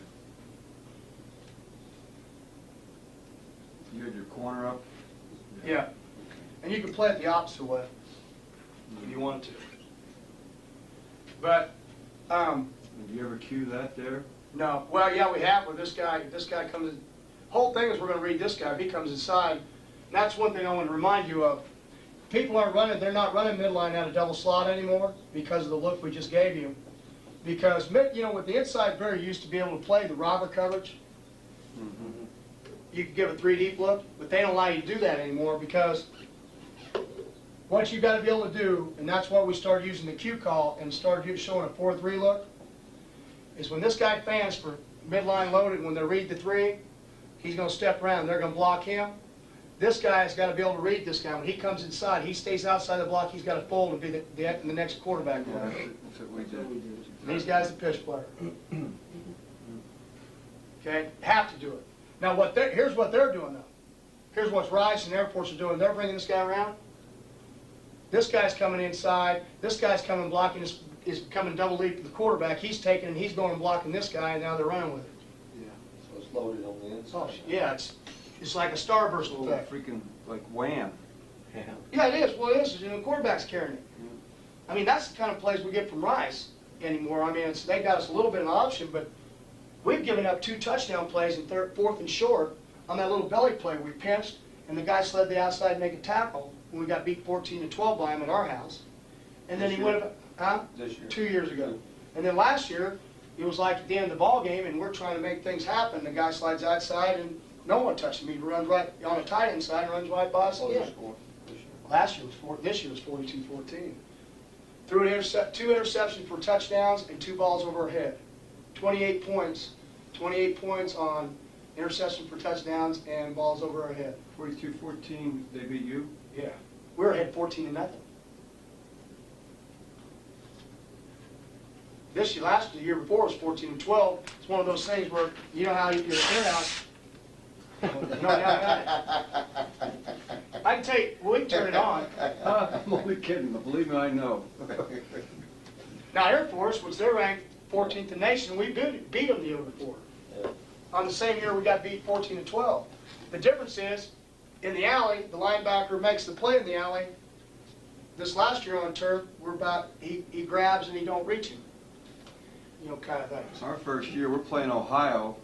You had your corner up? Yeah. And you can play it the opposite way if you want to. But, Did you ever cue that there? no. Well, yeah, we have with this guy comes in. Whole thing is we're going to read this guy. If he comes inside, and that's one thing I want to remind you of. People aren't running, they're not running midline out of double slot anymore because of the look we just gave you. Because, you know, with the inside very used to be able to play the robber coverage. You could give a 3 deep look, but they don't allow you to do that anymore because what you got to be able to do, and that's why we started using the Q call and started showing a 4-3 look, is when this guy fans for midline loaded, when they read the 3, he's going to step around, they're going to block him. This guy's got to be able to read this guy. When he comes inside, he stays outside the block, he's got to fold and be the next quarterback. Yeah, that's what we did. And these guys are pitch player. Okay, have to do it. Now, here's what they're doing though. Here's what Rice and Air Force are doing. They're bringing this guy around. This guy's coming inside. This guy's coming blocking. Is coming double leap to the quarterback. He's taking and he's going and blocking this guy, and now they're running with it. So it's loaded on the Oh, inside. yeah, it's like a starburst Oh, effect. freaking, like wham. Yeah, it is. Well, it is. You know, the quarterback's carrying it. I mean, that's the kind of plays we get from Rice anymore. I mean, they got us a little bit of an option, but we've given up 2 touchdown plays in 4th and short on that little belly play. We pinched, and the guy slid the outside and make a tackle when we got beat 14-12 by him at our house. And then This he year? went, huh? This year? 2 years ago. And then last year, it was like at the end of the ball game, and we're trying to make things happen. The guy slides outside, and no one touched him. He runs right on a tight end side and runs right by us What was again. the score this year? Last year was this year was 42-14. Threw an 2 interceptions for touchdowns and 2 balls over our head. 28 points. 28 points on interception for touchdowns and balls over our head. 42-14, they beat you? Yeah. We were ahead 14-0. The year before was 14-12. It's one of those things where, you know how you're in house. No, I can tell you, well, we can turn it on. I'm only kidding, but believe me, I know. Now Air Force, which they're ranked 14th in the nation, we beat them the year before. Yeah. On the same year, we got beat 14-12. The difference is, in the alley, the linebacker makes the play in the alley. This last year on turf, he grabs and he don't reach him. You know, kind of things. Our first year, we're playing Ohio.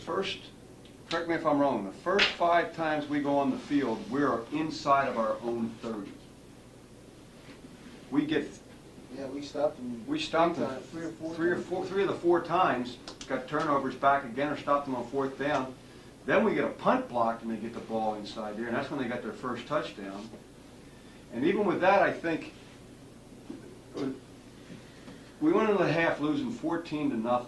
Correct me if I'm wrong, the first 5 times we go on the field, we're inside of our own 30. Yeah, we stopped them. We stopped them Three or four times. three of the 4 times, got turnovers back again or stopped them on 4th down. Then we get a punt blocked and they get the ball inside there, and that's when they got their first touchdown. And even with that, I think we went into the half losing 14-0.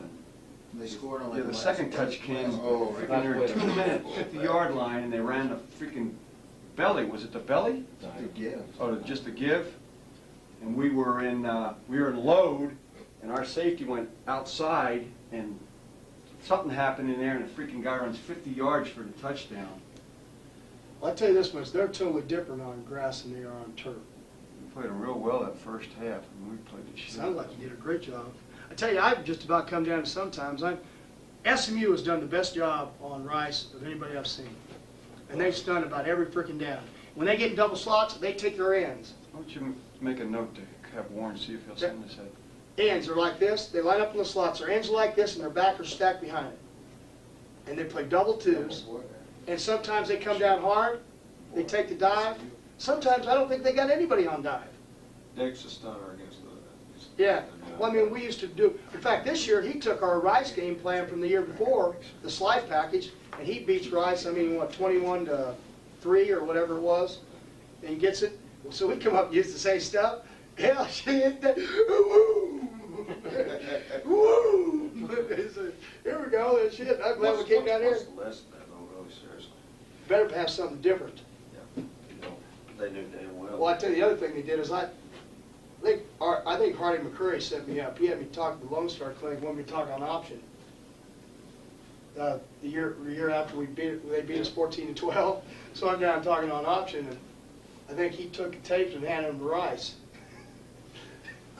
They scored on like Yeah, the last second play. touch came Oh, freaking their 2-minute 50-yard line, and they ran the freaking belly. Was it the belly? Yeah. Oh, just the give. And we were in load, and our safety went outside, and something happened in there, and the freaking guy runs 50 yards for the touchdown. Well, I'll tell you this much, they're totally different on grass than they are on turf. We played them real well that first half, and we played the shit. Sounds like you did a great job. I tell you, I've just about come down to sometimes. SMU has done the best job on Rice of anybody I've seen. And they've stunned about every freaking down. When they get in double slots, they take their ends. Why don't you make a note to have Warren see if he'll send this out? Ends are like this, they line up in the slots. Their ends are like this, and their back are stacked behind it. And they play double twos. And sometimes they come down hard, they take the dive. Sometimes I don't think they got anybody on dive. Dick's a stunner against the. Yeah, well, I mean, we used to do, in fact, this year, he took our Rice game plan from the year before, the slide package, and he beats Rice, 21-3 or whatever it was, and gets it. So we come up and use the same stuff. Hell, she hit that, woo, woo. Here we go, and shit, I'm glad we came down here. What's the lesson there, though, really seriously? Better have something different. Yeah. They knew damn well. Well, I tell you, the other thing they did is I think Hardy McCurry set me up. He had me talk to the Lone Star Clinic, wanted me to talk on option. The year after they beat us 14-12, so I'm down talking on option, and I think he took the tapes and handed them to Rice.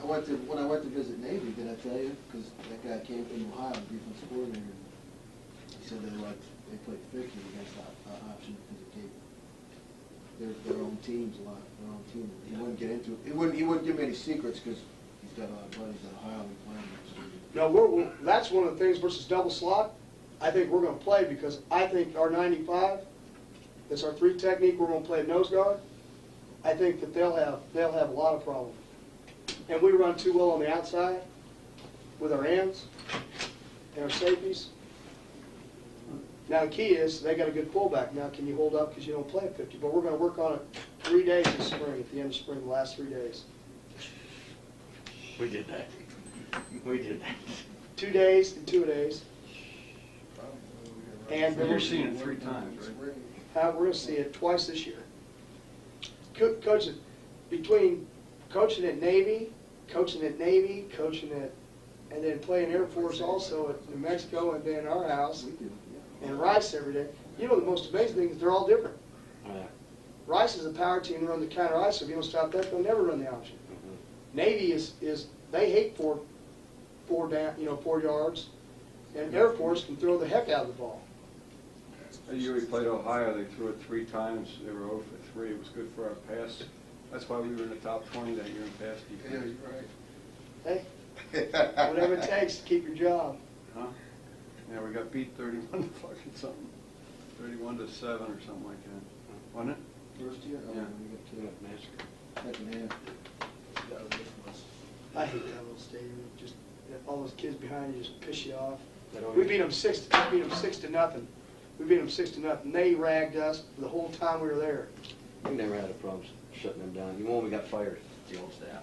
When I went to visit Navy, did I tell you? Because that guy came from Ohio, defense coordinator. He said they played fictions against option because it gave their own teams a lot. Their own team. He wouldn't get into it. He wouldn't give me any secrets because he's got a lot of buddies in Ohio and playing. No, that's one of the things versus double slot. I think we're going to play because I think our 95, that's our 3 technique. We're going to play nose guard. I think that they'll have a lot of problems. And we run too well on the outside with our ends and our safeties. Now the key is they got a good fullback. Now can you hold up because you don't play at 50? But we're going to work on it 3 days this spring, at the end of spring, the last 3 days. We did that. We did that. 2 days and 2 days. And You're seeing it 3 times, right? We're going to see it twice this year. Coaching, between coaching at Navy, coaching at, and then playing Air Force also at New Mexico and then our house, and Rice every day. You know the most amazing thing is they're all different. Rice is a power team to run the counter ice, so if you don't stop that, they'll never run the option. Navy is they hate 4 yards, and Air Force can throw the heck out of the ball. The year we played Ohio, they threw it 3 times. They were 0 for 3. It was good for our pass. That's why we were in the top 20 that year in pass Yeah, defense. you're right. Hey, whatever it takes to keep your job. Huh? Yeah, we got beat 31 to fucking something. 31 to 7 or something like that. Wasn't it? First year? Yeah. We got to second half. I hate that little stadium. Just all those kids behind you just piss you off. We beat them 6 to nothing. We beat them 6 to nothing. They ragged us the whole time we were there. We never had a problem shutting them down. Even when we got fired, the old staff,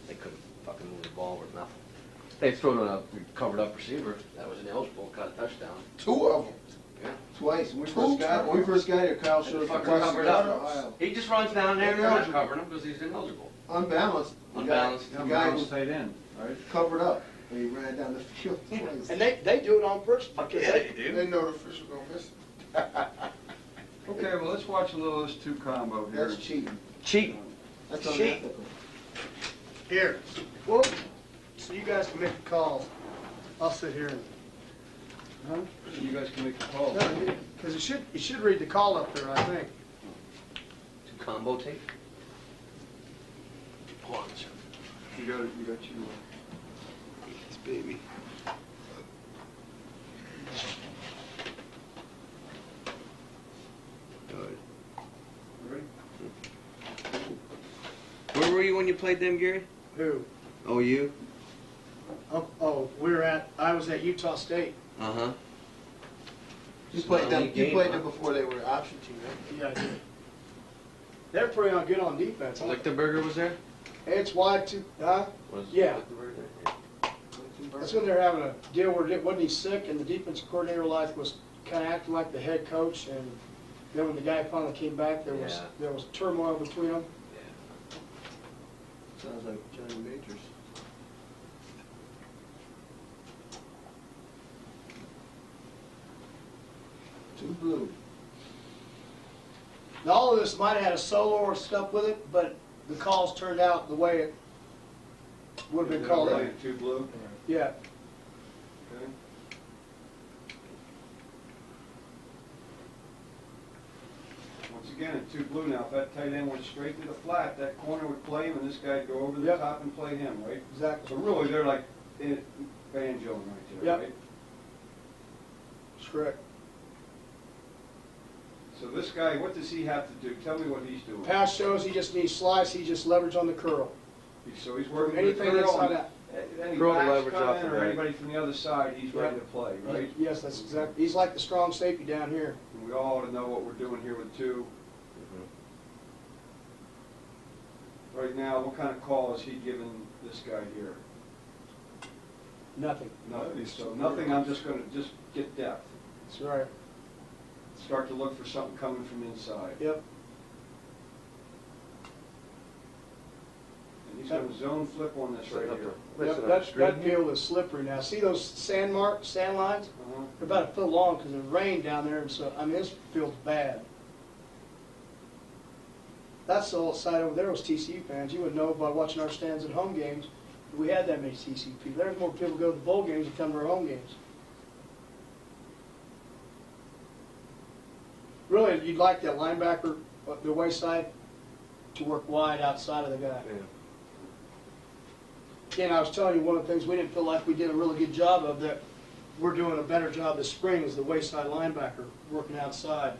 they couldn't fucking move the ball or nothing. They threw it on a covered up receiver that was ineligible, caught a touchdown. 2 of them. Yeah. Twice. When we first got here, Kyle showed us Fucking twice covered against up. Ohio. He just runs down there and they're not covering him because he's ineligible. Unbalanced. Unbalanced. The guy was was tight end, right? covered up. And he ran down the field twice. And they do it on purpose because Yeah, they do. They know the official gonna miss it. Okay, well, let's watch a little of this 2 combo here. That's cheating. Cheating. That's Cheat. unethical. Here. Well, so you guys can make the calls. I'll sit here and. Huh? You guys can make the call. No, you- Because it should read the call up there, I think. Combo tape? Hold on, sir. You got your, This baby. ready? Where were you when you played them, Gary? Who? Oh, you? Oh, I was at Utah State. Uh-huh. You played them. You Game, played huh? them before they were an option team, right? Yeah, I did. They're pretty good on defense. Huh? Lichtenberger was there? It's wide too, huh? Was Yeah. Lichtenberger there? Yeah. That's when they're having a deal where wasn't he sick and the defensive coordinator was kind of acting like the head coach, and then when the guy finally came back, there was turmoil between them. Sounds like Johnny Majors. Two blue. Now, all of this might have had a solo or stuff with it, but the calls turned out the way it would have been They're called. playing two blue. Yeah. Okay. Once again, at two blue now, if that tight end went straight to the flat, that corner would play him, and this guy'd go over the Yep. top and play him, right? Exactly. So really, they're like banjoing right there, Yep. right? That's correct. So this guy, what does he have to do? Tell me what he's doing. Pass shows he just needs slice, he just leverage on the curl. So he's working From with anything curl, inside and out. any Curl to backs leverage come off in, the or right. anybody from the other side, he's ready to play, right? Yes, that's exactly. He's like the strong safety down here. And we all ought to know what we're doing here with two. Right now, what kind of call is he giving this guy here? Nothing. Nothing. So nothing, I'm just gonna get depth. That's right. Start to look for something coming from inside. Yep. And he's gonna zone flip on this right here. Yep. That field is slippery now. See those sand lines? Uh-huh. They're about a foot long because it rained down there, and so I mean this field's bad. That's the old side over there was TCU fans. You would know by watching our stands at home games. We had that many TCU people. There's more people go to the bowl games than come to our home games. Really, you'd like that linebacker, the wayside, to work wide outside of the guy. Yeah. Again, I was telling you, one of the things we didn't feel like we did a really good job of, that we're doing a better job this spring, is the wayside linebacker working outside.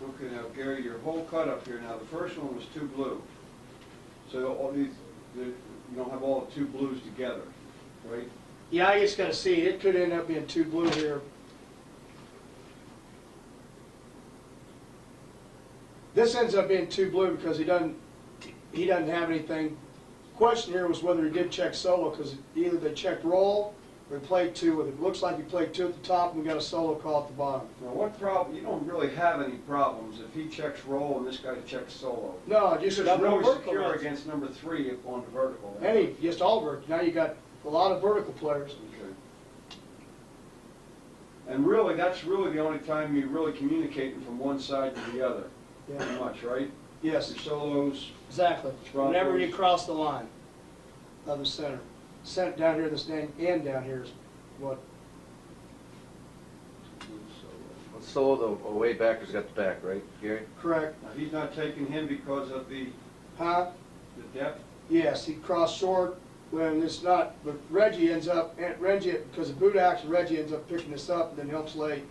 Okay, now Gary, your whole cut up here, now the first one was two blue. So all these, you don't have all the two blues together, right? Yeah, I just gotta see, it could end up being two blue here. This ends up being two blue because he doesn't have anything. Question here was whether he did check solo, because either they checked roll or he played two. It looks like he played two at the top and we got a solo call at the bottom. Now what problem, you don't really have any problems if he checks roll and this guy checks solo. No, He's just just no really vertical secure lines. against number 3 on the vertical. And he just all vertical. Now you got a lot of vertical players. Okay. And really, that's really the only time you're really communicating from one side to the other, pretty Yeah. much, right? Yes, Your solos, exactly. Broncos. Whenever you cross the line of the center. Center down here, this end down here is what. Solo, the way backer's got the back, right, Gary? Correct. now he's not taking him because of the Huh? depth. Yes, he crossed short when it's not, but Reggie ends up, because of boot action, Reggie ends up picking this up and then helps late.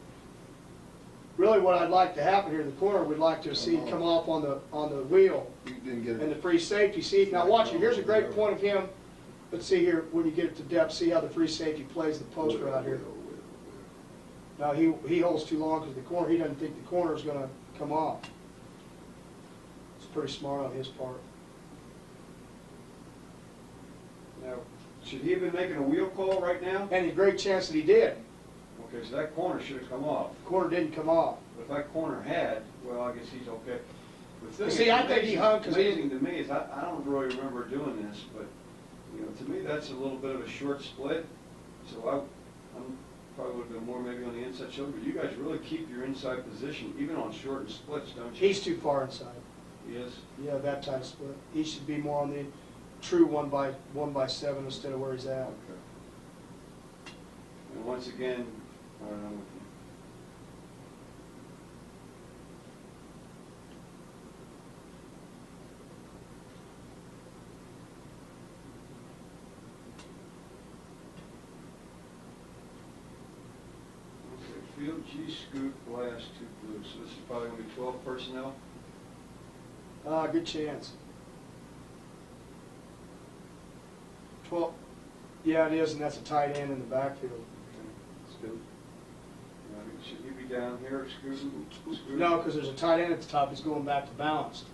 Really what I'd like to happen here in the corner, we'd like to see him come off on the wheel You didn't get and the it. free safety. See, now watch it, here's a great point of him. Let's see here, when you get it to depth, see how the free safety plays the post right here. Now, he holds too long because the corner, he doesn't think the corner is gonna come off. It's pretty smart on his part. Now, should he have been making a wheel call right now? And a great chance that he did. Okay, so that corner should have come off. The corner didn't come off. But if that corner had, well, I guess he's okay. The thing See, that's I think he hung 'cause he amazing to me is, I don't really remember doing this, but, you know, to me, that's a little bit of a short split. So I'm probably would have been more maybe on the inside shoulder, but you guys really keep your inside position, even on shortened splits, don't you? He's too far inside. He is? Yeah, that type of split. He should be more on the true 1x7 instead of where he's at. Okay. And once again, I don't know, G, Scoot, Blast, 2 Blue. So this is probably gonna be 12 personnel? Good chance. 12, yeah, it is, and that's a tight end in the backfield. Okay. Scoot. Should he be down here, Scoot? Scoot? No, because there's a tight end at the top, he's going back to balanced.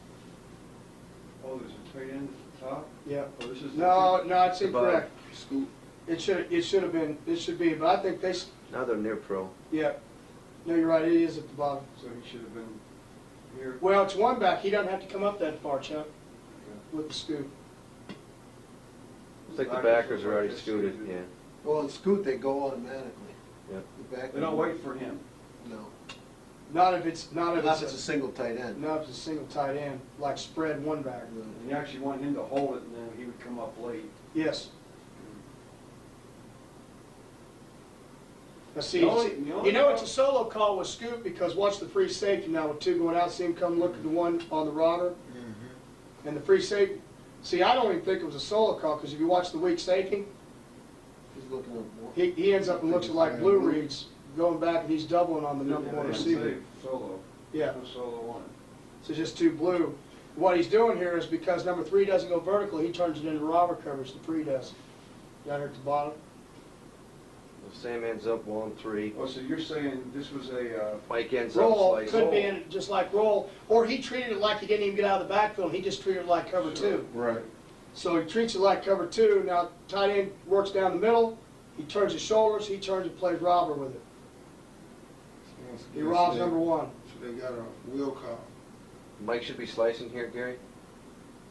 Oh, there's a tight end at the top? Yeah. Oh, this is. No, it's The bottom. incorrect. Scoot. It should have been, it should be, but I think they, Now they're near pro. yeah. No, you're right, it is at the bottom. So he should have been here. Well, it's one back, he doesn't have to come up that far, Chuck, Okay. with the scoop. Looks like the backers are already scooted, yeah. Well, in Scoot, they go automatically. Yep. The back. They don't wait for him. No. Not if it's Unless it's a single tight end. not if it's a single tight end, like spread one back. No. And you actually want him to hold it, and then he would come up late. Yes. Now see, The only you know it's a solo call with scoop because watch the free safety now with two going out, see him come look at the one on the rodder and the free safety. See, I don't even think it was a solo call because if you watch the weak safety, He's looking up more. he ends up and looks like Blue reads going back and he's doubling on the number Yeah, one they didn't receiver. save Solo. Yeah. No solo on it. So just two blue. What he's doing here is because number 3 doesn't go vertical, he turns it into robber coverage, the 3 does. Down here at the bottom. The same ends up 1-3. Oh, so you're saying this was a, Mike ends up Roll, slicing. could be in just like roll, or he treated it like he didn't even get out of the backfield, he just treated it like cover 2. Right. So he treats it like cover 2, now tight end works down the middle, he turns his shoulders, he turns and plays robber with it. He robs number 1. So they got a wheel call. Mike should be slicing here, Gary?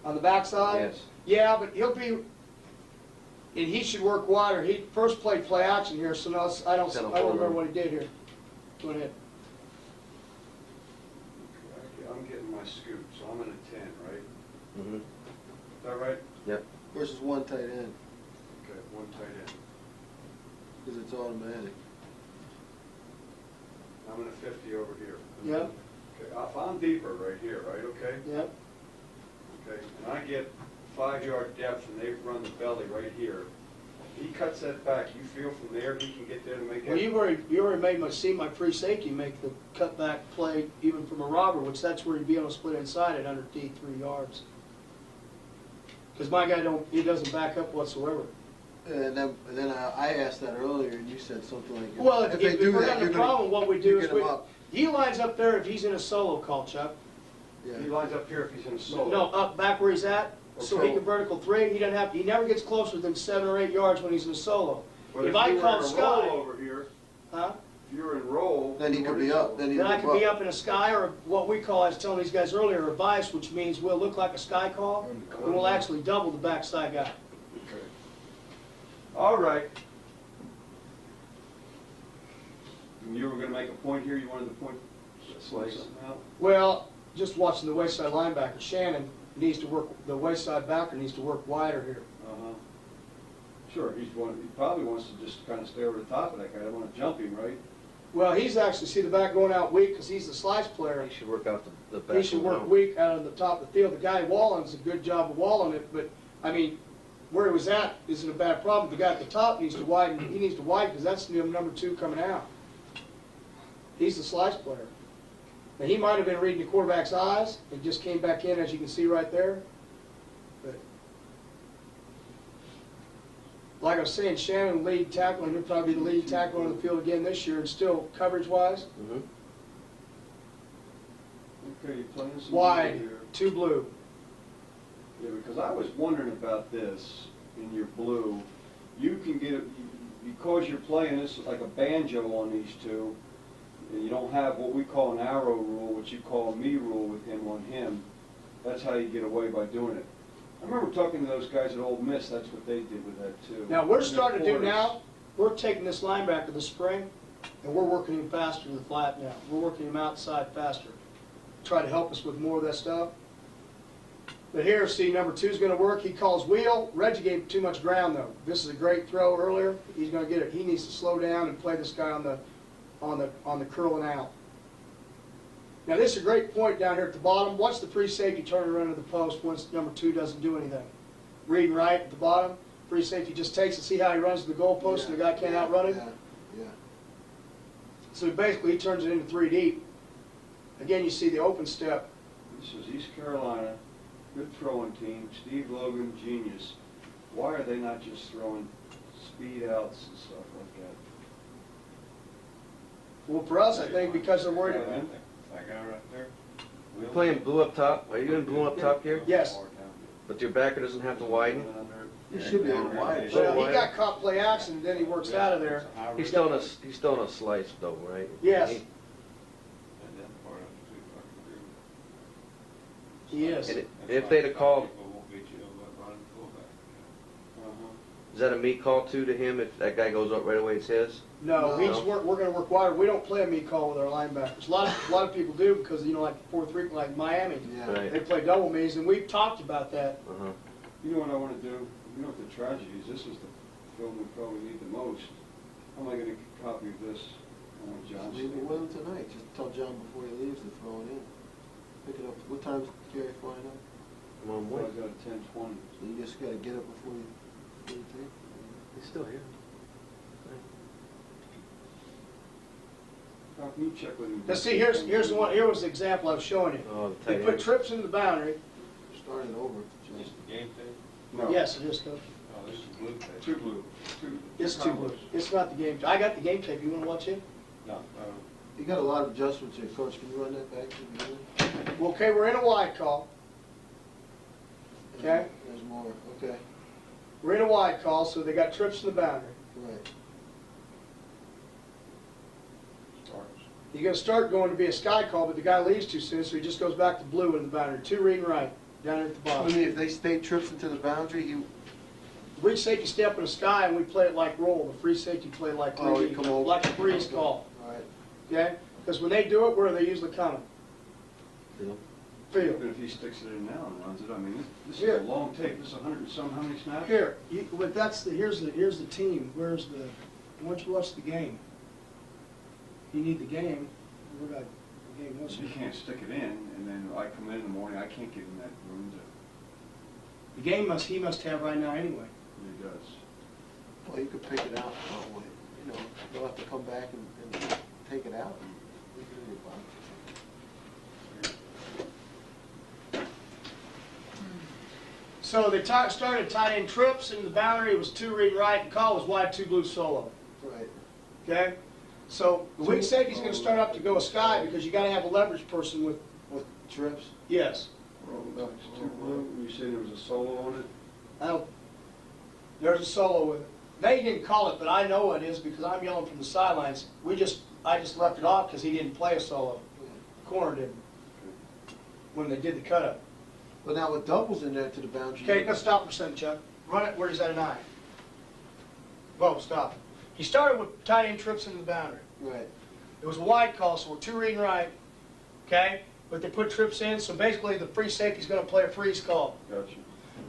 On the backside? Yes. Yeah, but he'll be, and he should work wider. He first played play action here, so no, I don't remember what he did here. Go ahead. I'm getting my scoop, so I'm in a 10, right? Mm-hmm. Is that right? Yep. Versus one tight end, Okay, 1 tight end. because it's automatic. I'm in a 50 over here. Yeah. Okay, if I'm deeper right here, right, okay? Yep. Okay, and I get 5-yard depth and they run the belly right here. He cuts that back, you feel from there he can get there to make Well, it? you already made my free safety make the cutback play even from a robber, which that's where he'd be able to split inside at under D 3 yards. Because my guy he doesn't back up whatsoever. And then I asked that earlier, and you said something like, Well, if they do we're that, having you're a problem, what we do is get him up. he lines up there if he's in a solo call, Chuck. Yeah. He lines up here if he's in a solo. No, up back where he's at, so he can vertical 3. He never gets closer than 7 or 8 yards when he's in a solo. But if I you were call in a Sky, roll over here, huh? if you're in roll. Then he could be up, then he'd Then I move could be up. up in a sky, or what we call, I was telling these guys earlier, a vice, which means we'll look like a sky call, and we'll actually double the backside guy. Okay. All right. And you were gonna make a point here, you wanted to point Slice. something out? Well, just watching the wayside linebacker, Shannon needs to work, the wayside backer needs to work wider here. Uh-huh. Sure, he probably wants to just kind of stay over the top of that guy, I don't want to jump him, right? Well, he's actually, see the back going out weak, because he's the slice player. He should work out the back. He should work weak out on the top of the field. The guy Wallen's a good job of walling it, but, I mean, where he was at isn't a bad problem. The guy at the top needs to widen, he needs to widen, because that's number 2 coming out. He's the slice player. Now, he might have been reading the quarterback's eyes, and just came back in, as you can see right there. But, like I was saying, Shannon lead tackle, and he'll probably be the lead tackle on the field again this year, and still coverage-wise, Mm-hmm. Okay, you're playing some wide, blue here. 2 blue. Yeah, because I was wondering about this in your blue. You can get, because you're playing this like a banjo on these two, and you don't have what we call an arrow rule, which you call me rule with him on him. That's how you get away by doing it. I remember talking to those guys at Ole Miss, that's what they did with that too. Now, we're In the starting to do quarters. now, we're taking this linebacker this spring, and we're working him faster in the flat now. We're working him outside faster. Try to help us with more of that stuff. But here, see, number 2 is going to work. He calls wheel. Reggie gave too much ground, though. This is a great throw earlier. He's going to get it. He needs to slow down and play this guy on the curling out. Now, this is a great point down here at the bottom. Watch the free safety turn around to the post once number 2 doesn't do anything. Reading right at the bottom. Free safety just takes it. See how he runs to the goalpost and the guy can't outrun him? Yeah, yeah. So basically, he turns it into 3 deep. Again, you see the open step. This is East Carolina, good throwing team, Steve Logan, genius. Why are they not just throwing speed outs and stuff like that? Well, for us, I think because they're worried about. That guy right there. You playing blue up top? Are you in blue up top here? Yes. But your backer doesn't have to widen? It should be a little wide. Well, he got caught play action, then he works out of there. He's still in a slice though, right? Yes. And then part of it too, I can He is. And if they'd have called, People won't beat you up running fullback. is that a me call too to him if that guy goes up right away, it's his? No, No. we're gonna work wider. We don't play a meat call with our linebackers. A lot of people do because, you know, like 4-3, like Miami. Yeah. Right. They play double me's, and we've talked about that. Uh-huh. You know what I want to do? You know what the tragedy is? This is the film we probably need the most. How am I going to copy of this? John. Leave it with him tonight. Just tell John before he leaves to throw it in. Pick it up. What time's Gary flying up? Come on, I boy. got a 10:20. So you just gotta get it before you take. He's still here. How can you check with him? Now see, here's the one. Here was the example I was showing you. Oh, the They tight put end. trips into the boundary. Start it over. Is John. the game tape? No. Yes, it is, Coach. Oh, this is blue tape. Two blue. Two. It's too blue. It's not the game. I got the game tape. You want to watch it? No, You got a lot of adjustments here, Coach. Can you run that back to the beginning? Well, okay, we're in a wide call. Okay. There's more. Okay. We're in a wide call, so they got trips in the boundary. Right. starts. You're going to start going to be a sky call, but the guy leaves too soon, so he just goes back to blue in the boundary. 2 reading right, down at the I bottom. mean, if they stay trips into the boundary, you. We safety step in the sky, and we play it like roll. The free safety play like Oh, you three, come over. like a freeze call. All right. Okay? Because when they do it, where are they usually coming? Field. Field. Even if he sticks it in now and runs it, I mean, this is Here. a long tape. This is 100 and some, how many snaps? Here, but that's the here's the team. Where's the? Once you watch the game, you need the game. Where did the game was? You can't stick it in, and then I come in the morning, I can't get in that room to, The game he must have right now anyway. he does. Well, you could pick it out. Oh, you know, they'll have to come back and take it out. We can do it, Bob. So they started tight end trips in the boundary. It was 2 reading right. The call was wide 2 blue solo. Right. Okay. So the weak safety's going to start up to go a sky because you got to have a leverage person with. With trips. Yes. It's too blue. You said there was a solo on it? There's a solo with it. They didn't call it, but I know it is because I'm yelling from the sidelines. I just left it off because he didn't play a solo. Corner didn't. When they did the cut up. But now with doubles in there to the boundary. Okay, let's stop for a second, Chuck. Run it. Where is that an eye? Whoa, stop. He started with tight end trips into the boundary. Right. It was a wide call, so we're 2 reading right. Okay? But they put trips in, so basically the free safety's going to play a freeze call. Gotcha.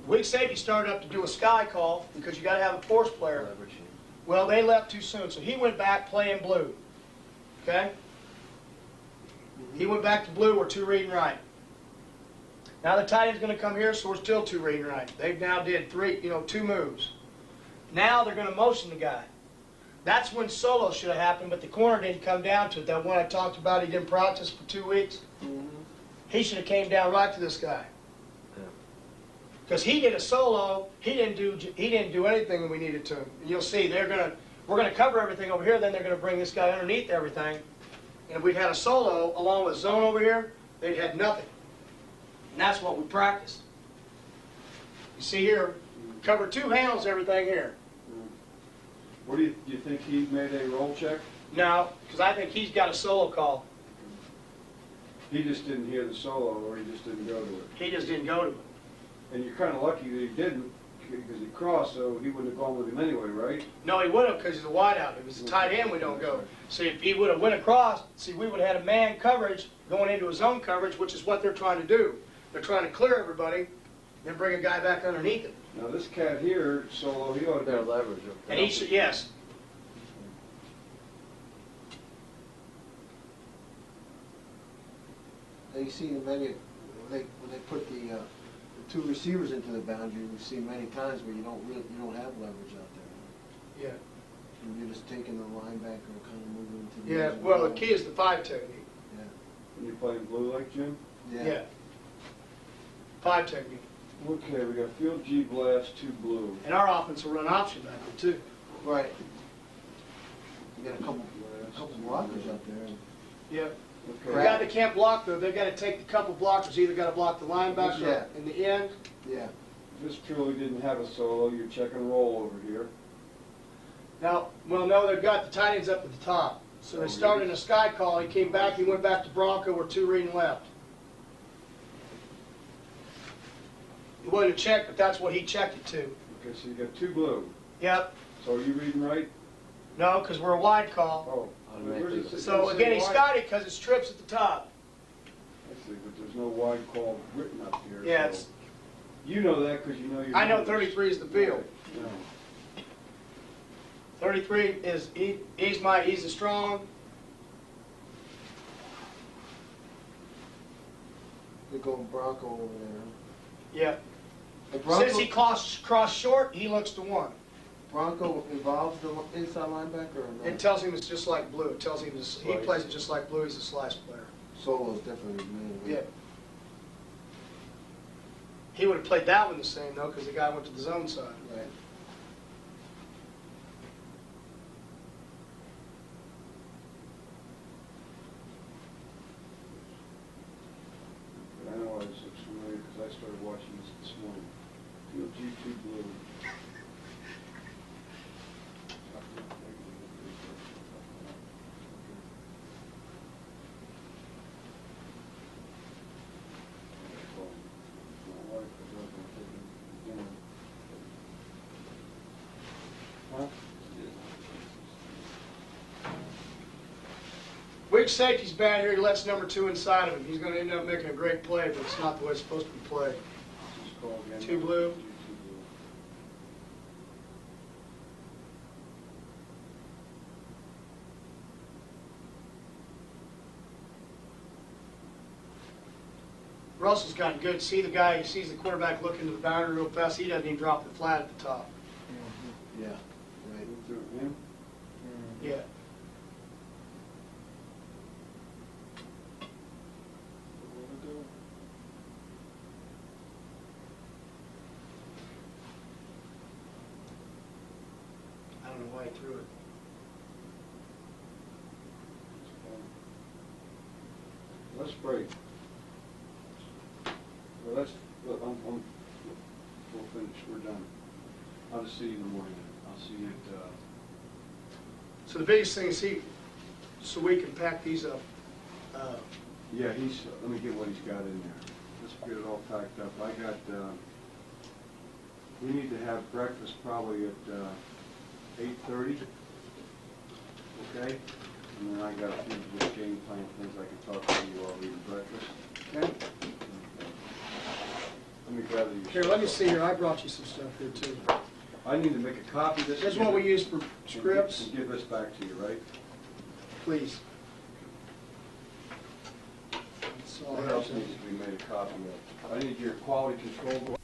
Weak safety started up to do a sky call because you got to have a force player. Well, they left too soon, so he went back playing blue. Okay? He went back to blue, we're 2 reading right. Now the tight end's going to come here, so we're still 2 reading right. They've now did 2 moves. Now they're going to motion the guy. That's when solo should have happened, but the corner didn't come down to it. That one I talked about, he didn't practice for 2 weeks. He should have came down right to this guy. Because he did a solo, he didn't do anything when we needed to. And you'll see we're gonna cover everything over here, then they're gonna bring this guy underneath everything. And if we'd had a solo along with zone over here, they'd had nothing. And that's what we practiced. You see here, cover 2 handles, everything here. What do you think he made a roll check? No, because I think he's got a solo call. He just didn't hear the solo, or he just didn't go to it. He just didn't go to it. And you're kind of lucky that he didn't, because he crossed, so he wouldn't have gone with him anyway, right? No, he would have because he's a wideout. If he's a tight end, we don't go. See, if he would have went across, we would have had a man coverage going into a zone coverage, which is what they're trying to do. They're trying to clear everybody, then bring a guy back underneath him. Now this cat here, solo, he ought to Their be. leverage. And he should, yes. You see many, when they put the 2 receivers into the boundary, we've seen many times where you don't have leverage out there. Yeah. And you're just taking the linebacker and kind of moving him to the. Yeah, edge of the well, the line. key is the 5 technique. Yeah. And you playing blue like Jim? Yeah. 5 technique. Okay, we got field G blast, 2 blue. And our offense will run option back there too. Right. You got a couple blockers up there. Yeah. The Okay. guy that can't block though, they've got to take the couple blockers, either got to block the linebacker Yeah. in the end. Yeah. This truly didn't have a solo, you're check and roll over here. Now, well, no, they've got the tight ends up at the top. So they started in a sky call, he came back, he went back to Bronco, we're 2 reading left. He wasn't a check, but that's what he checked it to. Okay, so you got 2 blue. Yep. So are you reading right? No, because we're a wide call. Oh. Automatically. Where's it- So it again, say he wide? skied it because it's trips at the top. I see, but there's no wide call written up here. Yeah, so- it's, You know that because you know your I know numbers. 33 is the field. Yeah. 33 is, he's the strong. They're going Bronco over there. Yeah. The Bronco, Since he crossed short, he looks to 1. Bronco involves the inside linebacker or not? It tells him it's just like blue. It tells him he Slice. plays it just like blue. He's a slice player. Solo's different than me. Yeah. He would have played that one the same though, because the guy went to the zone side. Right. But I know why this looks familiar because I started watching this morning. Field G2 blue. Huh? Weak safety's bad here. He lets number 2 inside of him. He's going to end up making a great play, but it's not the way it's supposed to be played. Just call again. 2 blue. G2 blue. Russell's gotten good. See the guy, he sees the quarterback looking to the boundary real fast. He doesn't even drop the flat at the top. Yeah. Right. Move through him. Yeah. I don't know why he threw it. Let's break. Well, let's, look, we'll finish, we're done. I'll just see you in the morning. I'll see you at, So the biggest thing is so we can pack these up. yeah, let me get what he's got in there. Let's get it all packed up. I got, we need to have breakfast probably at 8:30. Okay? And then I got a few just game plan things I can talk to you while we're eating breakfast. Okay? Let me gather you. Here, let me see here. I brought you some stuff here too. I need to make a copy of this. This is what we use for scripts. And give this back to you, right? Please. That's all I What have else to- needs to be made a copy of? I need your quality control.